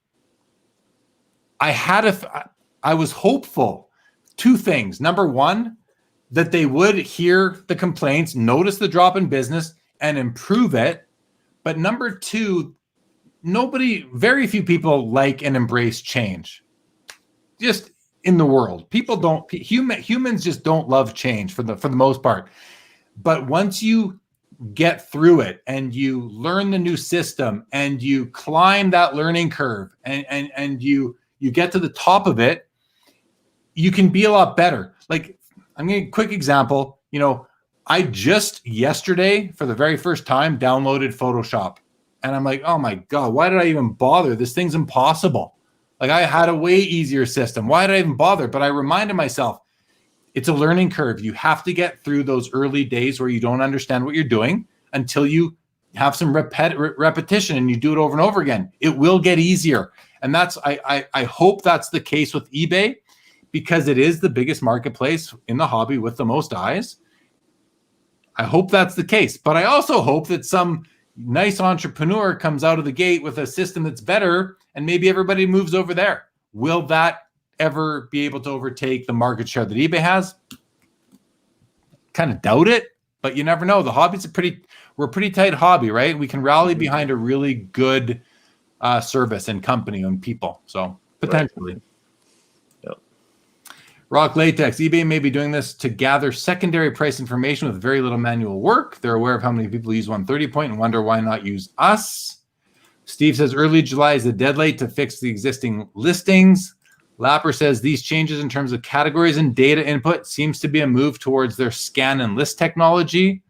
I was hopeful. Two things. Number one, that they would hear the complaints, notice the drop in business, and improve it. But number two, very few people like and embrace change. Just in the world, humans just don't love change for the most part. But once you get through it and you learn the new system and you climb that learning curve and you get to the top of it, you can be a lot better. Like, I'm going to give a quick example. I just yesterday, for the very first time, downloaded Photoshop. And I'm like, oh my God, why did I even bother? This thing's impossible. Like, I had a way easier system. Why did I even bother? But I reminded myself, it's a learning curve. You have to get through those early days where you don't understand what you're doing until you have some repetition and you do it over and over again. It will get easier. And I hope that's the case with eBay, because it is the biggest marketplace in the hobby with the most eyes. I hope that's the case. But I also hope that some nice entrepreneur comes out of the gate with a system that's better, and maybe everybody moves over there. Will that ever be able to overtake the market share that eBay has? Kind of doubt it, but you never know. The hobby's we're a pretty tight hobby, right? We can rally behind a really good service and company and people. So potentially. Right. Yep. Rock Latex. eBay may be doing this to gather secondary price information with very little manual work. They're aware of how many people use 130 point and wonder why not use us. Steve says early July is the deadline to fix the existing listings. Lapper says these changes in terms of categories and data input seems to be a move towards their scan and list technology.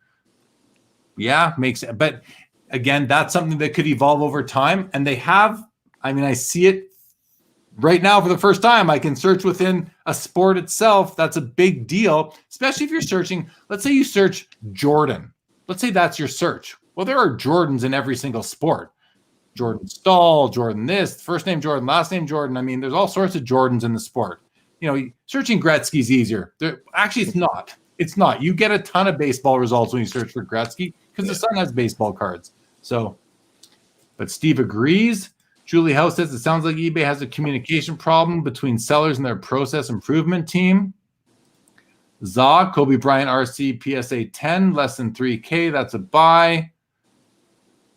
Yeah, makes sense. But again, that's something that could evolve over time. And they have, I see it right now for the first time. I can search within a sport itself. That's a big deal, especially if you're searching. Let's say you search Jordan. Let's say that's your search. Well, there are Jordans in every single sport. Jordan Stahl, Jordan this, first name Jordan, last name Jordan. There's all sorts of Jordans in the sport. Searching Gretzky's easier. Actually, it's not. It's not. You get a ton of baseball results when you search for Gretzky because the Sun has baseball cards. So, but Steve agrees. Julie House says it sounds like eBay has a communication problem between sellers and their process improvement team. Za, Kobe Bryant RC PSA 10, less than 3K. That's a buy.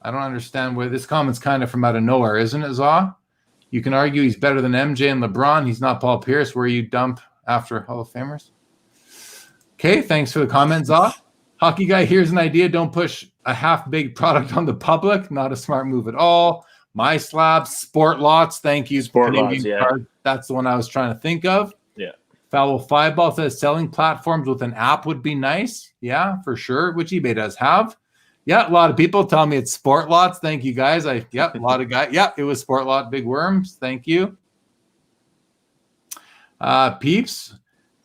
I don't understand where this comment's kind of from out of nowhere, isn't it, Za? You can argue he's better than MJ and LeBron. He's not Paul Pierce, where you dump after Hall of Famers. Okay, thanks for the comment, Za. Hockey guy, here's an idea. Don't push a half-baked product on the public. Not a smart move at all. My Slabs, Sport Lots. Thank you. Sport Lots, yeah. Card. That's the one I was trying to think of. Yeah. Foul Five Ball says selling platforms with an app would be nice. Yeah, for sure, which eBay does have. Yeah, a lot of people tell me it's Sport Lots. Thank you, guys. A lot of guys. Yeah, it was Sport Lot Big Worms. Thank you. Peeps,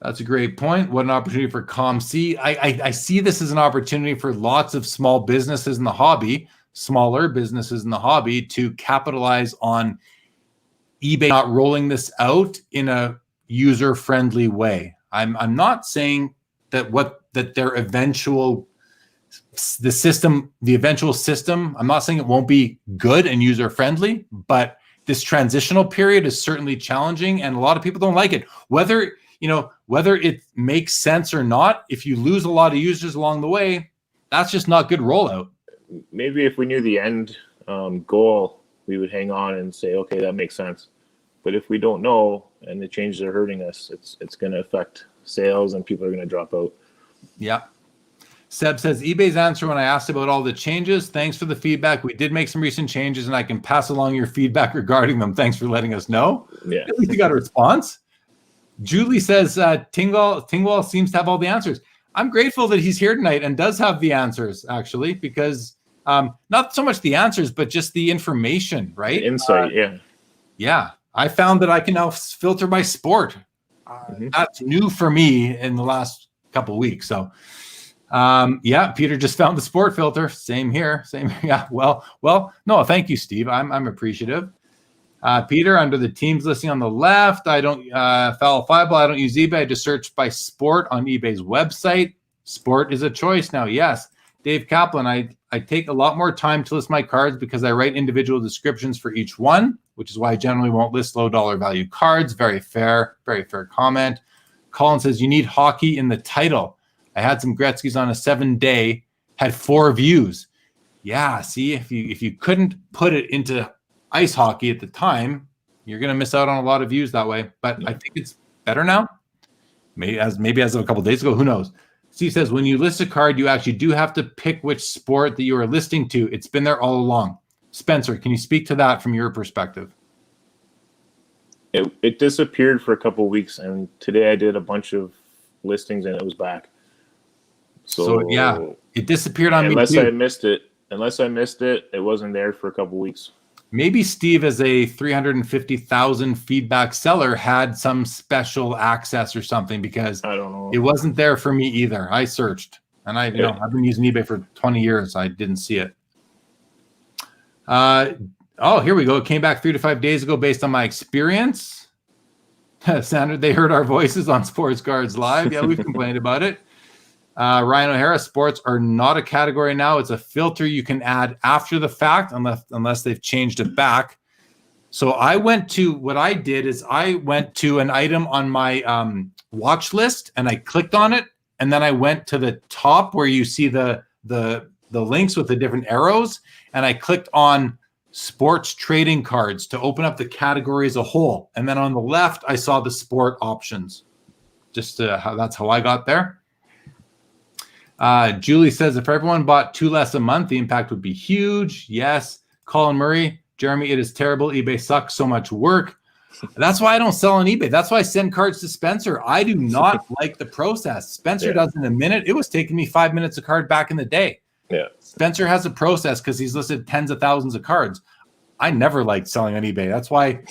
that's a great point. What an opportunity for ComC. I see this as an opportunity for lots of small businesses in the hobby, smaller businesses in the hobby, to capitalize on eBay not rolling this out in a user-friendly way. I'm not saying that their eventual the system, the eventual system, I'm not saying it won't be good and user friendly, but this transitional period is certainly challenging, and a lot of people don't like it. Whether it makes sense or not, if you lose a lot of users along the way, that's just not good rollout. Maybe if we knew the end goal, we would hang on and say, okay, that makes sense. But if we don't know and the changes are hurting us, it's going to affect sales and people are going to drop out. Yeah. Seb says, eBay's answer when I asked about all the changes, thanks for the feedback. We did make some recent changes and I can pass along your feedback regarding them. Thanks for letting us know. Yeah. At least you got a response. Julie says, Tingwall seems to have all the answers. I'm grateful that he's here tonight and does have the answers, actually, because not so much the answers, but just the information, right? The insight, yeah. Yeah. I found that I can now filter by sport. That's new for me in the last couple of weeks. So, Peter just found the sport filter. Same here. Yeah. Well. No, thank you, Steve. I'm appreciative. Peter, under the teams listing on the left, I don't fallifiable. I don't use eBay. I just search by sport on eBay's website. Sport is a choice now. Yes. Dave Kaplan, I take a lot more time to list my cards because I write individual descriptions for each one, which is why I generally won't list low dollar value cards. Very fair comment. Colin says, you need hockey in the title. I had some Gretzky's on a 7-day, had 4 views. Yeah, see, if you couldn't put it into ice hockey at the time, you're going to miss out on a lot of views that way. But I think it's better now. Maybe as of a couple of days ago, who knows? Steve says, when you list a card, you actually do have to pick which sport that you are listing to. It's been there all along. Spencer, can you speak to that from your perspective? It disappeared for a couple of weeks, and today I did a bunch of listings, and it was back. So yeah, it disappeared on me unless too. Unless I missed it, it wasn't there for a couple of weeks. Maybe Steve, as a 350,000 feedback seller, had some special access or something, because I don't know. It wasn't there for me either. I searched, and I've been using eBay for 20 years. I didn't see it. Here we go. It came back 3 to 5 days ago based on my experience. Sandra, they heard our voices on Sports Cards Live. Yeah, we've complained about it. Ryan O'Hara, sports are not a category now. It's a filter you can add after the fact, unless they've changed it back. So I went to an item on my watch list, and I clicked on it, and then I went to the top where you see the links with the different arrows, and I clicked on sports trading cards to open up the category as a whole. And then on the left, I saw the sport options. That's how I got there. Julie says, if everyone bought 2 less a month, the impact would be huge. Yes. Colin Murray, Jeremy, it is terrible. eBay sucks. So much work. That's why I don't sell on eBay. That's why I send cards to Spencer. I do not like the process. Spencer does in a minute. It was taking me 5 minutes a card back in the day. Yeah. Spencer has a process because he's listed tens of thousands of cards. I never liked selling on eBay. That's why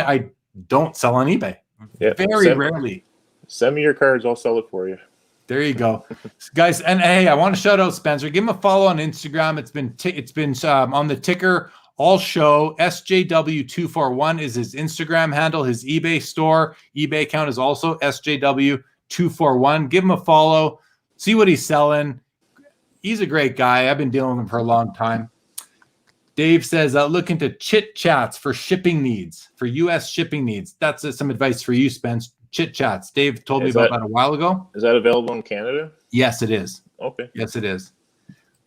I don't sell on eBay. Yeah. Very rarely. Send me your cards. I'll sell it for you. There you go, guys. And hey, I want to shout out Spencer. Give him a follow on Instagram. It's been on the ticker all show. SJW241 is his Instagram handle. His eBay account is also SJW241. Give him a follow. See what he's selling. He's a great guy. I've been dealing with him for a long time. Dave says, look into Chit Chats for shipping needs, for U.S. shipping needs. That's some advice for you, Spence. Chit Chats. Dave told me about that a while ago. Is that available in Canada? Yes, it is. Okay. Yes, it is.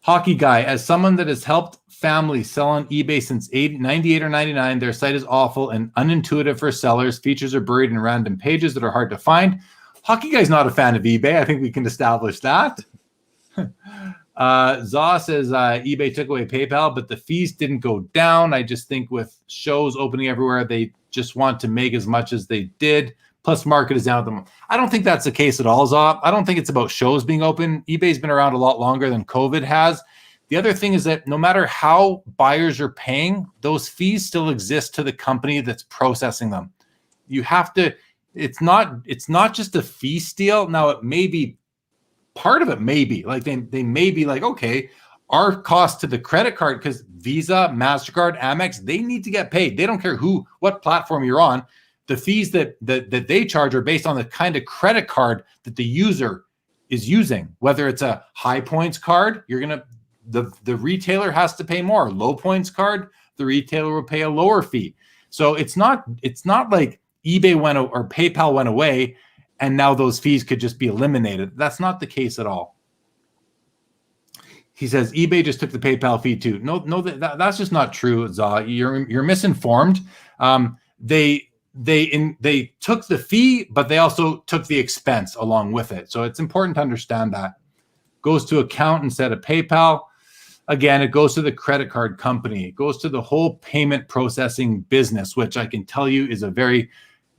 Hockey Guy, as someone that has helped families sell on eBay since 98 or 99, their site is awful and unintuitive for sellers. Features are buried in random pages that are hard to find. Hockey Guy's not a fan of eBay. I think we can establish that. Zaw says eBay took away PayPal, but the fees didn't go down. I just think with shows opening everywhere, they just want to make as much as they did. Plus, market is down at them. I don't think that's the case at all, Zaw. I don't think it's about shows being open. eBay's been around a lot longer than COVID has. The other thing is that no matter how buyers are paying, those fees still exist to the company that's processing them. You have to. It's not just a fee steal. Now, it may be part of it. Maybe like they may be like, okay, our cost to the credit card, because Visa, MasterCard, Amex, they need to get paid. They don't care what platform you're on. The fees that they charge are based on the kind of credit card that the user is using. Whether it's a high points card, the retailer has to pay more. Low points card, the retailer will pay a lower fee. So it's not like eBay went or PayPal went away and now those fees could just be eliminated. That's not the case at all. He says eBay just took the PayPal fee too. No, that's just not true, Za. You're misinformed. They took the fee, but they also took the expense along with it. So it's important to understand that. Goes to account instead of PayPal. Again, it goes to the credit card company. It goes to the whole payment processing business, which I can tell you is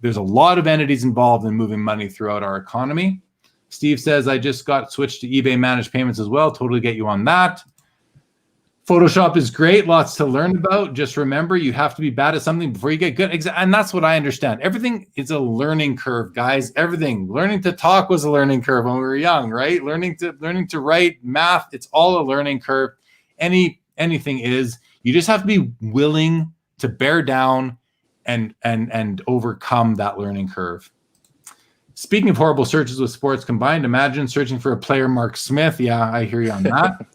there's a lot of entities involved in moving money throughout our economy. Steve says, I just got switched to eBay managed payments as well. Totally get you on that. Photoshop is great. Lots to learn about. Just remember, you have to be bad at something before you get good. And that's what I understand. Everything is a learning curve, guys. Everything. Learning to talk was a learning curve when we were young, right? Learning to write, math, it's all a learning curve. Anything is. You just have to be willing to bear down and overcome that learning curve. Speaking of horrible searches with sports combined, imagine searching for a player, Mark Smith. Yeah, I hear you on that.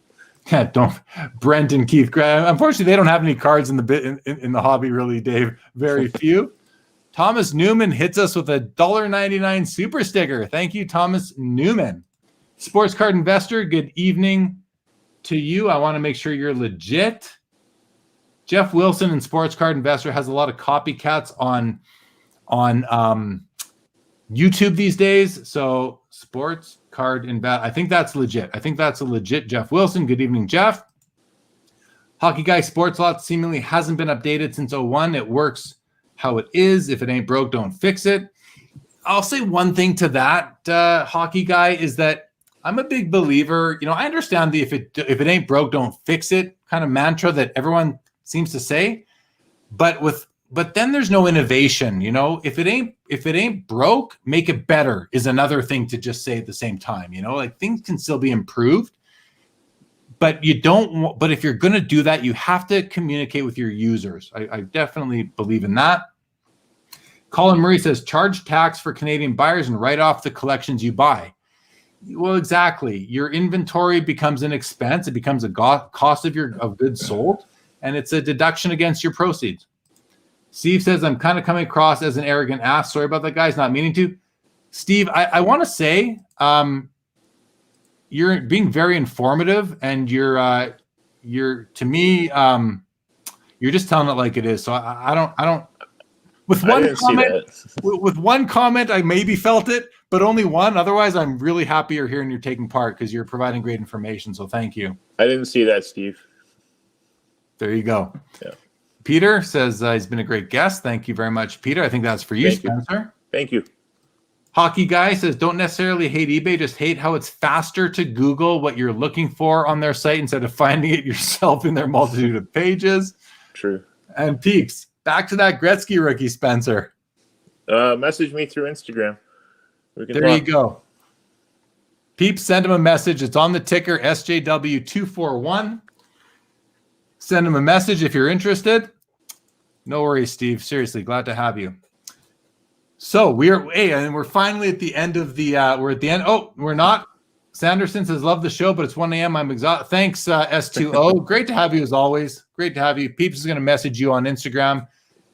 Yeah, don't. Brent and Keith. Unfortunately, they don't have any cards in the hobby, really, Dave. Very few. Thomas Newman hits us with a $1.99 super sticker. Thank you, Thomas Newman. Sports card investor, good evening to you. I want to make sure you're legit. Jeff Wilson and Sports Card Investor has a lot of copycats on YouTube these days. So Sports Card Invest, I think that's legit. I think that's a legit Jeff Wilson. Good evening, Jeff. Hockey Guy Sports Lot seemingly hasn't been updated since 01. It works how it is. If it ain't broke, don't fix it. I'll say one thing to that, Hockey Guy, is that I'm a big believer. I understand the if it ain't broke, don't fix it kind of mantra that everyone seems to say, but then there's no innovation. If it ain't broke, make it better is another thing to just say at the same time. Like things can still be improved, but if you're going to do that, you have to communicate with your users. I definitely believe in that. Colin Murray says charge tax for Canadian buyers and write off the collections you buy. Well, exactly. Your inventory becomes an expense. It becomes a cost of goods sold, and it's a deduction against your proceeds. Steve says, I'm kind of coming across as an arrogant ass. Sorry about that, guys. Not meaning to. Steve, I want to say you're being very informative, and you're to me, you're just telling it like it is. So I don't. With one comment, I maybe felt it, but only one. Otherwise, I'm really happy you're here and you're taking part because you're providing great information. So thank you. I didn't see that, Steve. There you go. Yeah. Peter says he's been a great guest. Thank you very much, Peter. I think that's for you, Spencer. Thank you. Hockey Guy says, don't necessarily hate eBay, just hate how it's faster to Google what you're looking for on their site instead of finding it yourself in their multitude of pages. True. And Peeps, back to that Gretzky rookie, Spencer. Message me through Instagram. There you go. Peeps, send him a message. It's on the ticker, SJW241. Send him a message if you're interested. No worries, Steve. Seriously, glad to have you. So we're finally at the end of the. We're at the end. Oh, we're not. Sanderson says, "Love the show, but it's 1 a.m. I'm exhausted." Thanks, S2O. Great to have you as always. Great to have you. Peeps is going to message you on Instagram.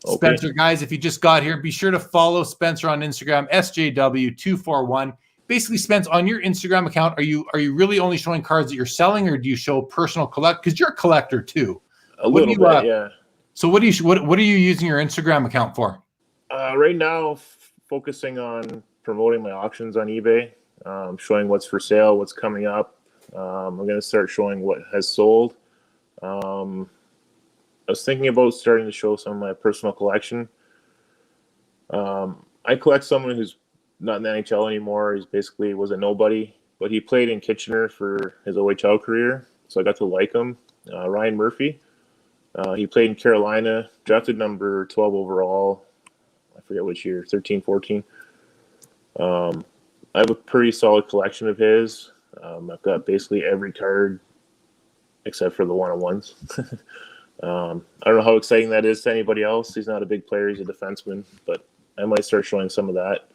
Okay. Spencer, guys, if you just got here, be sure to follow Spencer on Instagram, SJW241. Basically, Spence, on your Instagram account, are you really only showing cards that you're selling, or do you show personal collect? Because you're a collector too. A little bit, yeah. So what are you using your Instagram account for? Right now, focusing on promoting my auctions on eBay, showing what's for sale, what's coming up. I'm going to start showing what has sold. I was thinking about starting to show some of my personal collection. I collect someone who's not in the NHL anymore. He's basically was a nobody, but he played in Kitchener for his OHL career, so I got to like him. Ryan Murphy. He played in Carolina, drafted number 12 overall. I forget which year, 13, 14. I have a pretty solid collection of his. I've got basically every card except for the one-on-ones. I don't know how exciting that is to anybody else. He's not a big player. He's a defenseman, but I might start showing some of that.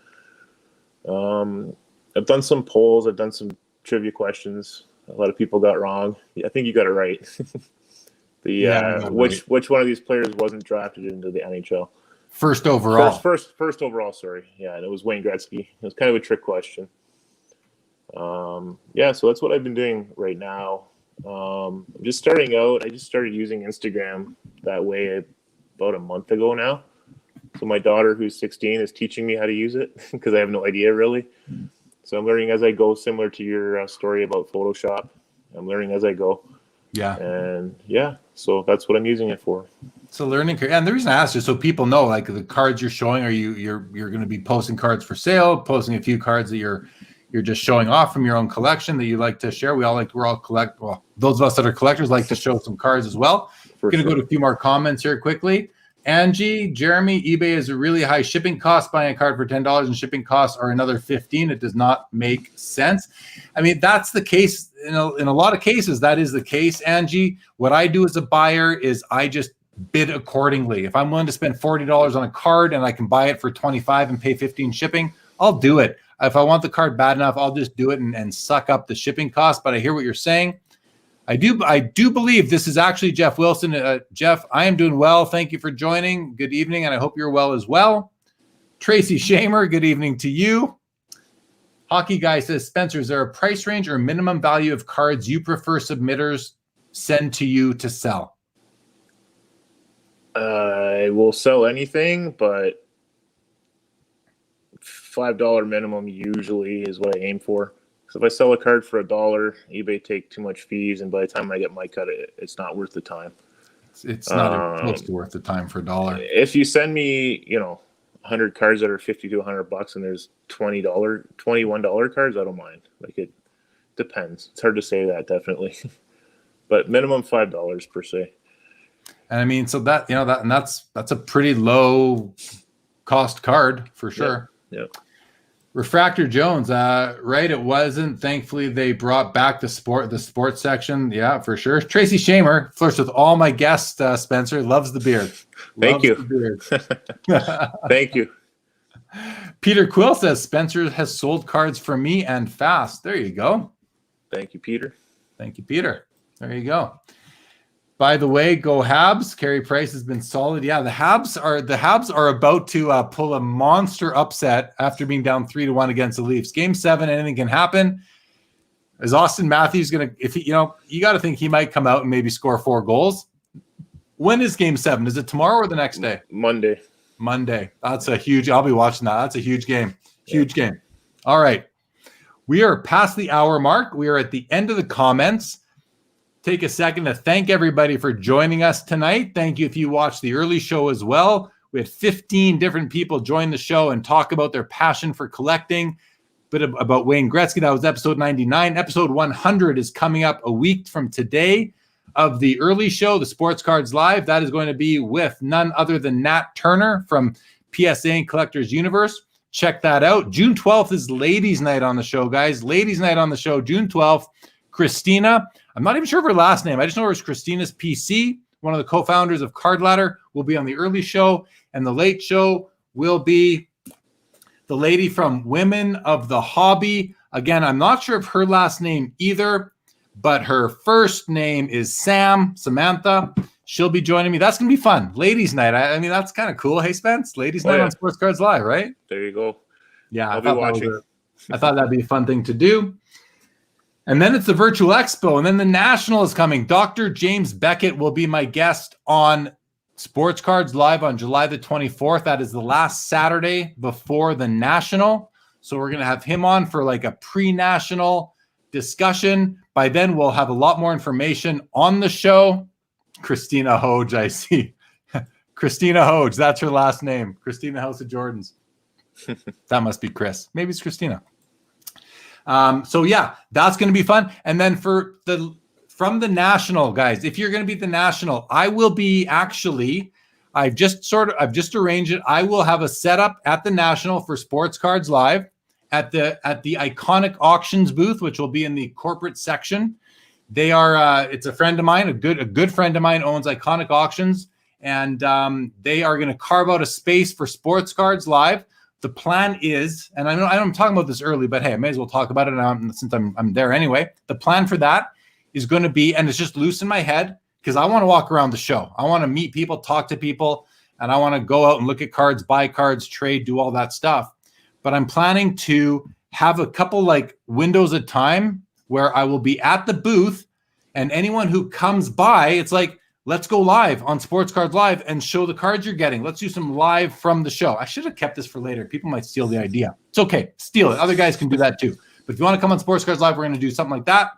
I've done some polls. I've done some trivia questions. A lot of people got wrong. I think you got it right. Which one of these players wasn't drafted into the NHL? First overall. First overall. Sorry. Yeah, and it was Wayne Gretzky. It was kind of a trick question. So that's what I've been doing right now. I'm just starting out. I just started using Instagram that way about a month ago now. So my daughter, who's 16, is teaching me how to use it because I have no idea really. So I'm learning as I go, similar to your story about Photoshop. I'm learning as I go. Yeah. And so that's what I'm using it for. It's a learning curve. And the reason I asked is so people know, like, the cards you're showing, you're going to be posting cards for sale, posting a few cards that you're just showing off from your own collection that you like to share. We're all collect. Well, those of us that are collectors like to show some cards as well. We're going to go to a few more comments here quickly. Angie, Jeremy, eBay is a really high shipping cost. Buying a card for $10 and shipping costs are another $15. It does not make sense. I mean, that's the case in a lot of cases. That is the case, Angie. What I do as a buyer is I just bid accordingly. If I'm willing to spend $40 on a card and I can buy it for $25 and pay $15 shipping, I'll do it. If I want the card bad enough, I'll just do it and suck up the shipping cost. But I hear what you're saying. I do believe this is actually Jeff Wilson. Jeff, I am doing well. Thank you for joining. Good evening, and I hope you're well as well. Tracy Shamer, good evening to you. Hockey Guy says, Spencer, is there a price range or minimum value of cards you prefer submitters send to you to sell? I will sell anything, but $5 minimum usually is what I aim for. So if I sell a card for $1, eBay take too much fees, and by the time I get my cut, it's not worth the time. It's not close to worth the time for $1. If you send me, 100 cards that are $50 to $100, and there's $21 cards, I don't mind. Like, it depends. It's hard to say that, definitely, but minimum $5 per se. And I mean, so that that's a pretty low cost card for sure. Yeah. Refractor Jones, right? It wasn't. Thankfully, they brought back the sports section. Yeah, for sure. Tracy Shamer flirts with all my guests. Spencer loves the beard. Thank you. Thank you. Peter Quill says Spencer has sold cards for me and fast. There you go. Thank you, Peter. Thank you, Peter. There you go. By the way, go Habs. Carey Price has been solid. Yeah, the Habs are about to pull a monster upset after being down 3-1 against the Leafs. Game 7, anything can happen. Is Austin Matthews going to? If he, you got to think he might come out and maybe score 4 goals. When is Game 7? Is it tomorrow or the next day? Monday. That's a huge. I'll be watching that. That's a huge game. Huge game. All right, we are past the hour mark. We are at the end of the comments. Take a second to thank everybody for joining us tonight. Thank you if you watched the early show as well. We had 15 different people join the show and talk about their passion for collecting. Bit about Wayne Gretzky. That was episode 99. Episode 100 is coming up a week from today of the early show, the Sports Cards Live. That is going to be with none other than Nat Turner from PSA and Collectors Universe. Check that out. June 12th is Ladies' Night on the show, guys. Ladies' Night on the show, June 12th. Christina, I'm not even sure of her last name. I just know her as Christina's PC. One of the co-founders of Card Ladder will be on the early show, and the late show will be the lady from Women of the Hobby. Again, I'm not sure of her last name either, but her first name is Samantha. She'll be joining me. That's going to be fun. Ladies' night. I mean, that's kind of cool. Hey, Spence, Ladies' night on Sports Cards Live, right? There you go. Yeah, I'll be watching. I thought that'd be a fun thing to do. And then it's the virtual expo, and then the national is coming. Dr. James Beckett will be my guest on Sports Cards Live on July the 24th. That is the last Saturday before the national. So we're going to have him on for like a pre-national discussion. By then, we'll have a lot more information on the show. Christina Hoge, I see. Christina Hoge, that's her last name. Christina House of Jordans. That must be Chris. Maybe it's Christina. So yeah, that's going to be fun. And then from the national, guys, if you're going to be at the national, I will be I've just arranged it. I will have a setup at the national for Sports Cards Live at the Iconic Auctions booth, which will be in the corporate section. They are, it's a friend of mine, a good friend of mine owns Iconic Auctions, and they are going to carve out a space for Sports Cards Live. the plan is, and I know I'm talking about this early, but hey, I may as well talk about it now since I'm there anyway. The plan for that is going to be, and it's just loose in my head because I want to walk around the show. I want to meet people, talk to people, and I want to go out and look at cards, buy cards, trade, do all that stuff. But I'm planning to have a couple like windows of time where I will be at the booth, and anyone who comes by, it's like, let's go live on Sports Cards Live and show the cards you're getting. Let's do some live from the show. I should have kept this for later. People might steal the idea. It's okay. Steal it. Other guys can do that too. But if you want to come on Sports Cards Live, we're going to do something like that.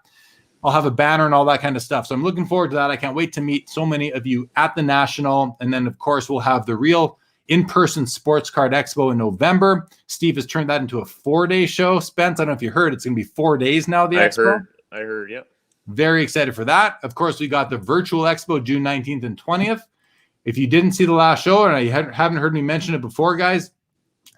I'll have a banner and all that kind of stuff. So I'm looking forward to that. I can't wait to meet so many of you at the National. And then, of course, we'll have the real in-person Sports Card Expo in November. Steve has turned that into a 4-day show. Spence, I don't know if you heard, it's going to be 4 days now, the expo. I heard, yep. Very excited for that. Of course, we got the virtual expo June 19th and 20th. If you didn't see the last show and you haven't heard me mention it before, guys,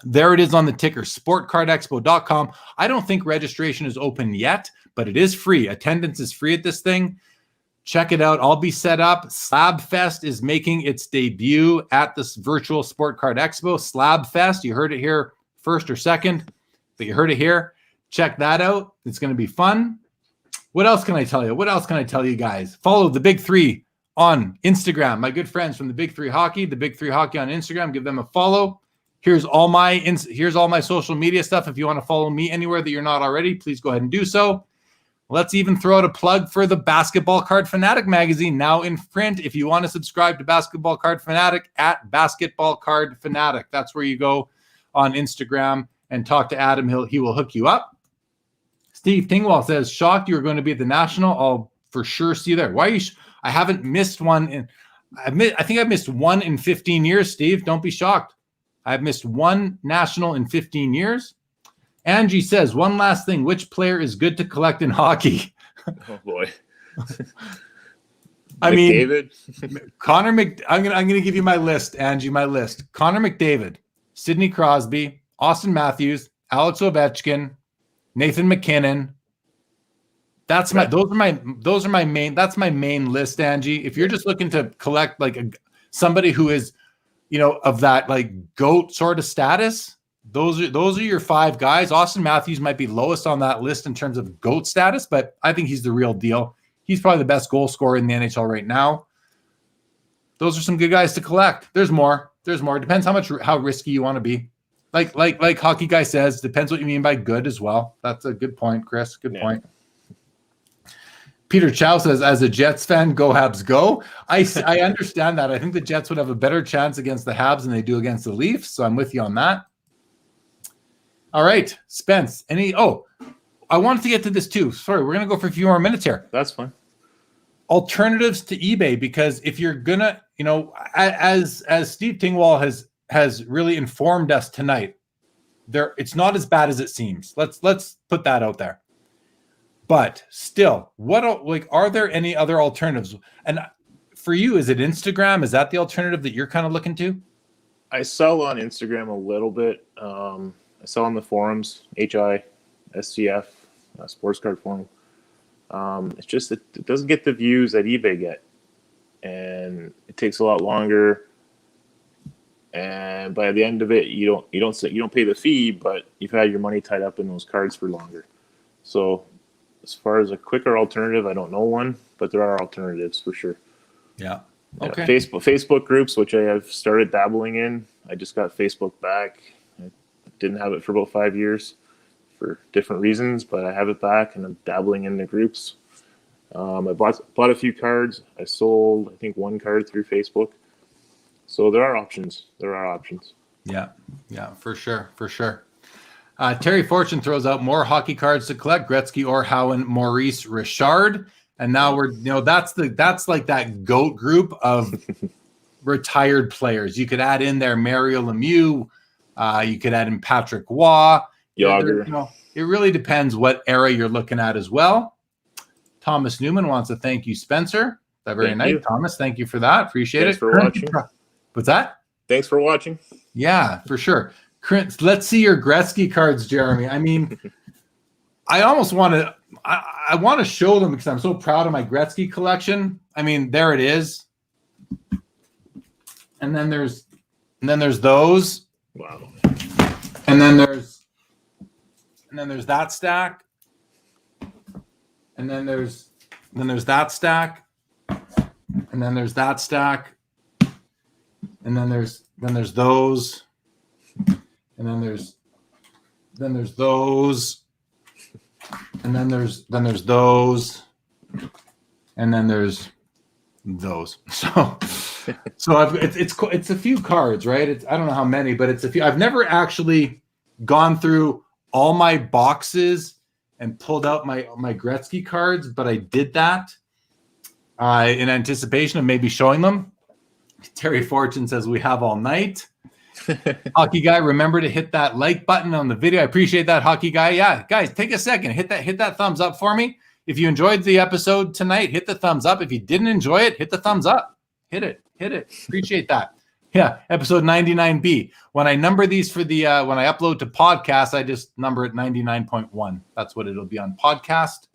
there it is on the ticker, sportcardexpo.com. I don't think registration is open yet, but it is free. Attendance is free at this thing. Check it out. I'll be set up. Slab Fest is making its debut at this virtual Sport Card Expo. Slab Fest. You heard it here first or second, but you heard it here. Check that out. It's going to be fun. What else can I tell you? What else can I tell you guys? Follow the Big Three on Instagram. My good friends from the Big Three Hockey, the Big Three Hockey on Instagram. Give them a follow. Here's all my social media stuff. If you want to follow me anywhere that you're not already, please go ahead and do so. Let's even throw out a plug for the Basketball Card Fanatic magazine, now in print. If you want to subscribe to Basketball Card Fanatic, at Basketball Card Fanatic. That's where you go on Instagram and talk to Adam. He will hook you up. Steve Tingwall says, shocked you were going to be at the National. I'll for sure see you there. Why are you? I haven't missed one. I think I've missed one in 15 years, Steve. Don't be shocked. I've missed one National in 15 years. Angie says, one last thing. Which player is good to collect in hockey? Oh, boy. I mean, David. I'm gonna give you my list, Angie, my list. Connor McDavid, Sidney Crosby, Austin Matthews, Alex Ovechkin, Nathan McKinnon. That's my main list, Angie. If you're just looking to collect like somebody who is, of that like GOAT sort of status, those are your 5 guys. Austin Matthews might be lowest on that list in terms of GOAT status, but I think he's the real deal. He's probably the best goal scorer in the NHL right now. Those are some good guys to collect. There's more. Depends how risky you want to be. Like Hockey Guy says, depends what you mean by good as well. That's a good point, Chris. Good point. Peter Chow says, as a Jets fan, go Habs go. I understand that. I think the Jets would have a better chance against the Habs than they do against the Leafs, so I'm with you on that. All right, Spence. I wanted to get to this too. Sorry, we're going to go for a few more minutes here. That's fine. Alternatives to eBay, because if you're going to, as Steve Tingwall has really informed us tonight, it's not as bad as it seems. Let's put that out there. But still, are there any other alternatives? And for you, is it Instagram? Is that the alternative that you're kind of looking to? I sell on Instagram a little bit. I sell on the forums, HISCF, Sports Card Forum. It's just it doesn't get the views that eBay get, and it takes a lot longer. And by the end of it, you don't pay the fee, but you've had your money tied up in those cards for longer. So, as far as a quicker alternative, I don't know one, but there are alternatives for sure. Yeah. Okay. Facebook groups, which I have started dabbling in. I just got Facebook back. I didn't have it for about 5 years for different reasons, but I have it back, and I'm dabbling in the groups. I bought a few cards. I sold, I think, 1 card through Facebook. So there are options. Yeah, for sure. Terry Fortune throws out more hockey cards to collect: Gretzky, Orhowen, Maurice Richard, and now that's like that GOAT group of retired players. You could add in there Mario Lemieux. You could add in Patrick Waugh. Yager. It really depends what era you're looking at as well. Thomas Newman wants to thank you, Spencer. That's very nice, Thomas. Thank you for that. Appreciate it. Thanks for watching. What's that? Thanks for watching. Yeah, for sure. Let's see your Gretzky cards, Jeremy. I mean, I almost want to. I want to show them because I'm so proud of my Gretzky collection. I mean, there it is. And then there's those. Wow. And then there's that stack. And then there's that stack. And then there's that stack. And then there's those. And then there's those. And then there's those. And then there's those. So it's a few cards, right? I don't know how many, but it's a few. I've never actually gone through all my boxes and pulled out my Gretzky cards, but I did that in anticipation of maybe showing them. Terry Fortune says we have all night. Hockey guy, remember to hit that like button on the video. I appreciate that, hockey guy. Yeah, guys, take a second, hit that thumbs up for me. If you enjoyed the episode tonight, hit the thumbs up. If you didn't enjoy it, hit the thumbs up. Hit it. Appreciate that. Yeah, episode 99B. When I number these for the when I upload to podcast, I just number it 99.1. That's what it'll be on podcast.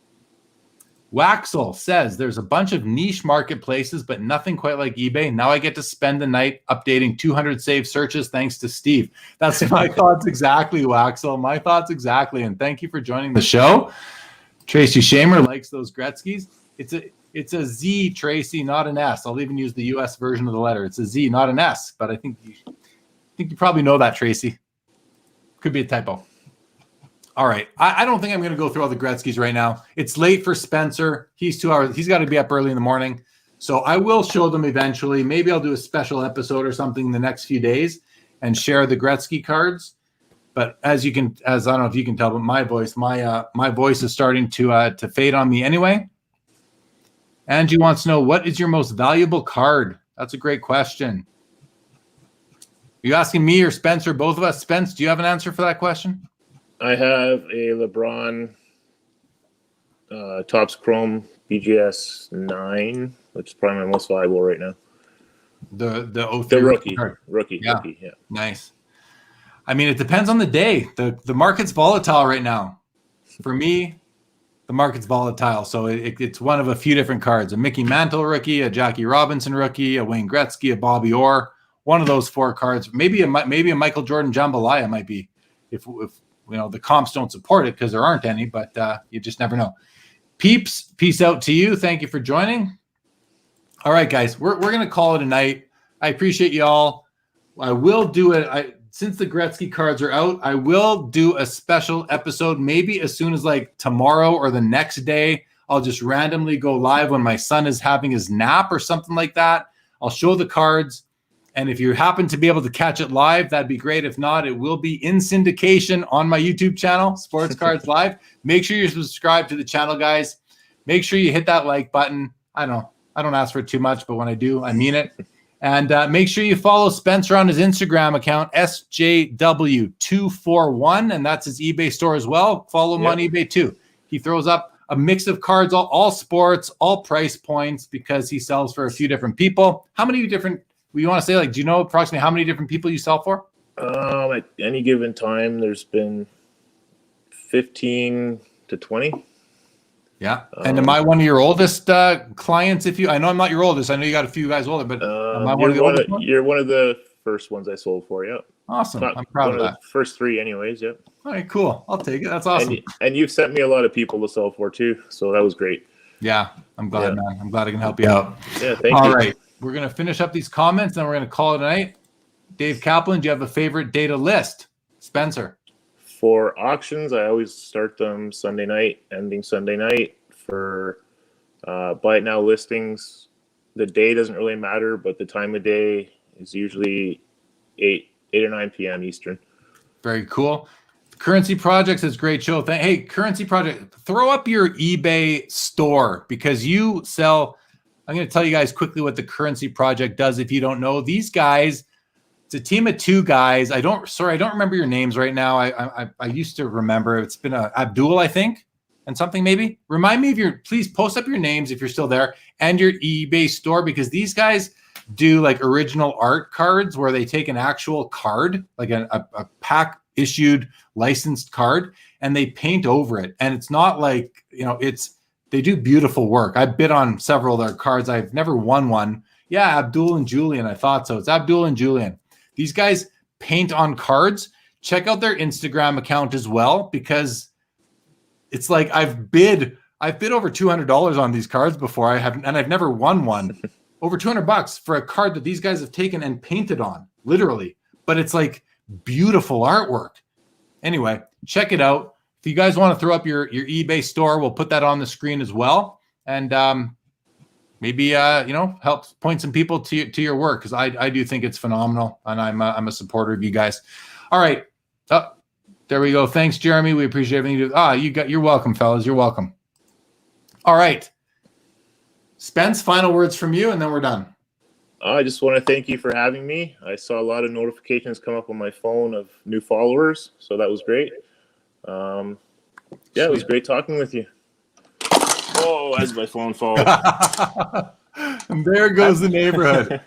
Waxel says there's a bunch of niche marketplaces, but nothing quite like eBay. Now I get to spend the night updating 200 saved searches thanks to Steve. That's my thoughts exactly, Waxel. My thoughts exactly. And thank you for joining the show. Tracy Shamer likes those Gretzkys. It's a Z, Tracy, not an S. I'll even use the US version of the letter. It's a Z, not an S. But I think you probably know that, Tracy. Could be a typo. All right. I don't think I'm going to go through all the Gretzkys right now. It's late for Spencer. He's 2 hours. He's got to be up early in the morning. So I will show them eventually. Maybe I'll do a special episode or something in the next few days and share the Gretzky cards. But as I don't know if you can tell, but my voice is starting to fade on me anyway. Angie wants to know, what is your most valuable card? That's a great question. Are you asking me or Spencer, both of us? Spence, do you have an answer for that question? I have a LeBron Topps Chrome BGS 9, which is probably my most valuable right now. The rookie card. Rookie, yeah. Nice. I mean, it depends on the day. The market's volatile right now. For me, the market's volatile. So it's one of a few different cards. A Mickey Mantle rookie, a Jackie Robinson rookie, a Wayne Gretzky, a Bobby Orr. One of those 4 cards. Maybe a Michael Jordan Jambalaya might be if the comps don't support it because there aren't any, but you just never know. Peeps, peace out to you. Thank you for joining. All right, guys, we're going to call it a night. I appreciate y'all. I will do it. Since the Gretzky cards are out, I will do a special episode, maybe as soon as like tomorrow or the next day. I'll just randomly go live when my son is having his nap or something like that. I'll show the cards. And if you happen to be able to catch it live, that'd be great. If not, it will be in syndication on my YouTube channel, Sports Cards Live. Make sure you subscribe to the channel, guys. Make sure you hit that like button. I don't ask for too much, but when I do, I mean it. And make sure you follow Spencer on his Instagram account, SJW241, and that's his eBay store as well. Follow him on eBay too. He throws up a mix of cards, all sports, all price points, because he sells for a few different people. How many different? You want to say, do you know approximately how many different people you sell for? At any given time, there's been 15 to 20. Yeah. And am I one of your oldest clients? I know I'm not your oldest. I know you got a few guys older, but am I one of the oldest ones? You're one of the first ones I sold for, yeah. Awesome. I'm proud of that. First 3 anyways, yep. All right, cool. I'll take it. That's awesome. And you've sent me a lot of people to sell for too, so that was great. Yeah, I'm glad, man. I'm glad I can help you out. Yeah, thank you. All right. We're going to finish up these comments, and we're going to call it a night. Dave Kaplan, do you have a favorite day to list? Spencer. For auctions, I always start them Sunday night, ending Sunday night. For buy it now listings, the day doesn't really matter, but the time of day is usually 8 or 9 p.m. Eastern. Very cool. Currency Projects is a great show. Hey, Currency Project, throw up your eBay store because you sell. I'm going to tell you guys quickly what the Currency Project does if you don't know. These guys, it's a team of 2 guys. I don't remember your names right now. I used to remember. It's been Abdul, I think, and something maybe. Remind me please post up your names if you're still there and your eBay store, because these guys do like original art cards where they take an actual card, like a pack issued licensed card, and they paint over it. And it's not like, they do beautiful work. I bid on several of their cards. I've never won one. Yeah, Abdul and Julian. I thought so. It's Abdul and Julian. These guys paint on cards check out their Instagram account as well, because it's like I've bid over $200 on these cards before. I've never won one. Over $200 for a card that these guys have taken and painted on, literally. But it's like beautiful artwork. Anyway, check it out. If you guys want to throw up your eBay store, we'll put that on the screen as well. And maybe help point some people to your work, because I do think it's phenomenal, and I'm a supporter of you guys. All right. Oh, there we go. Thanks, Jeremy. We appreciate everything you do. You're welcome, fellas. You're welcome. All right. Spence, final words from you, and then we're done. I just want to thank you for having me. I saw a lot of notifications come up on my phone of new followers, so that was great. It was great talking with you. Oh, as my phone falls. And there goes the neighborhood.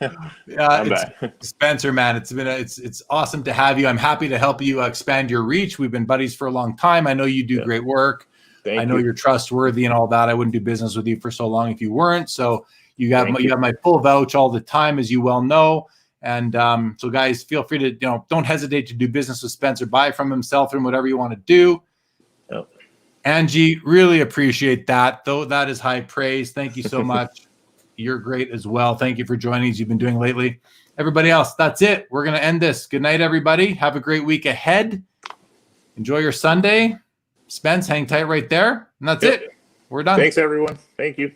I'm back. Spencer, man, it's awesome to have you. I'm happy to help you expand your reach. We've been buddies for a long time. I know you do great work. I know you're trustworthy and all that. I wouldn't do business with you for so long if you weren't. So you have my full vouch all the time, as you well know. And so guys, feel free to, don't hesitate to do business with Spencer. Buy from himself and whatever you want to do. Yep. Angie, really appreciate that. Though that is high praise. Thank you so much. You're great as well. Thank you for joining as you've been doing lately. Everybody else, that's it. We're going to end this. Good night, everybody. Have a great week ahead. Enjoy your Sunday. Spence, hang tight right there. And that's it. We're done. Thanks, everyone. Thank you.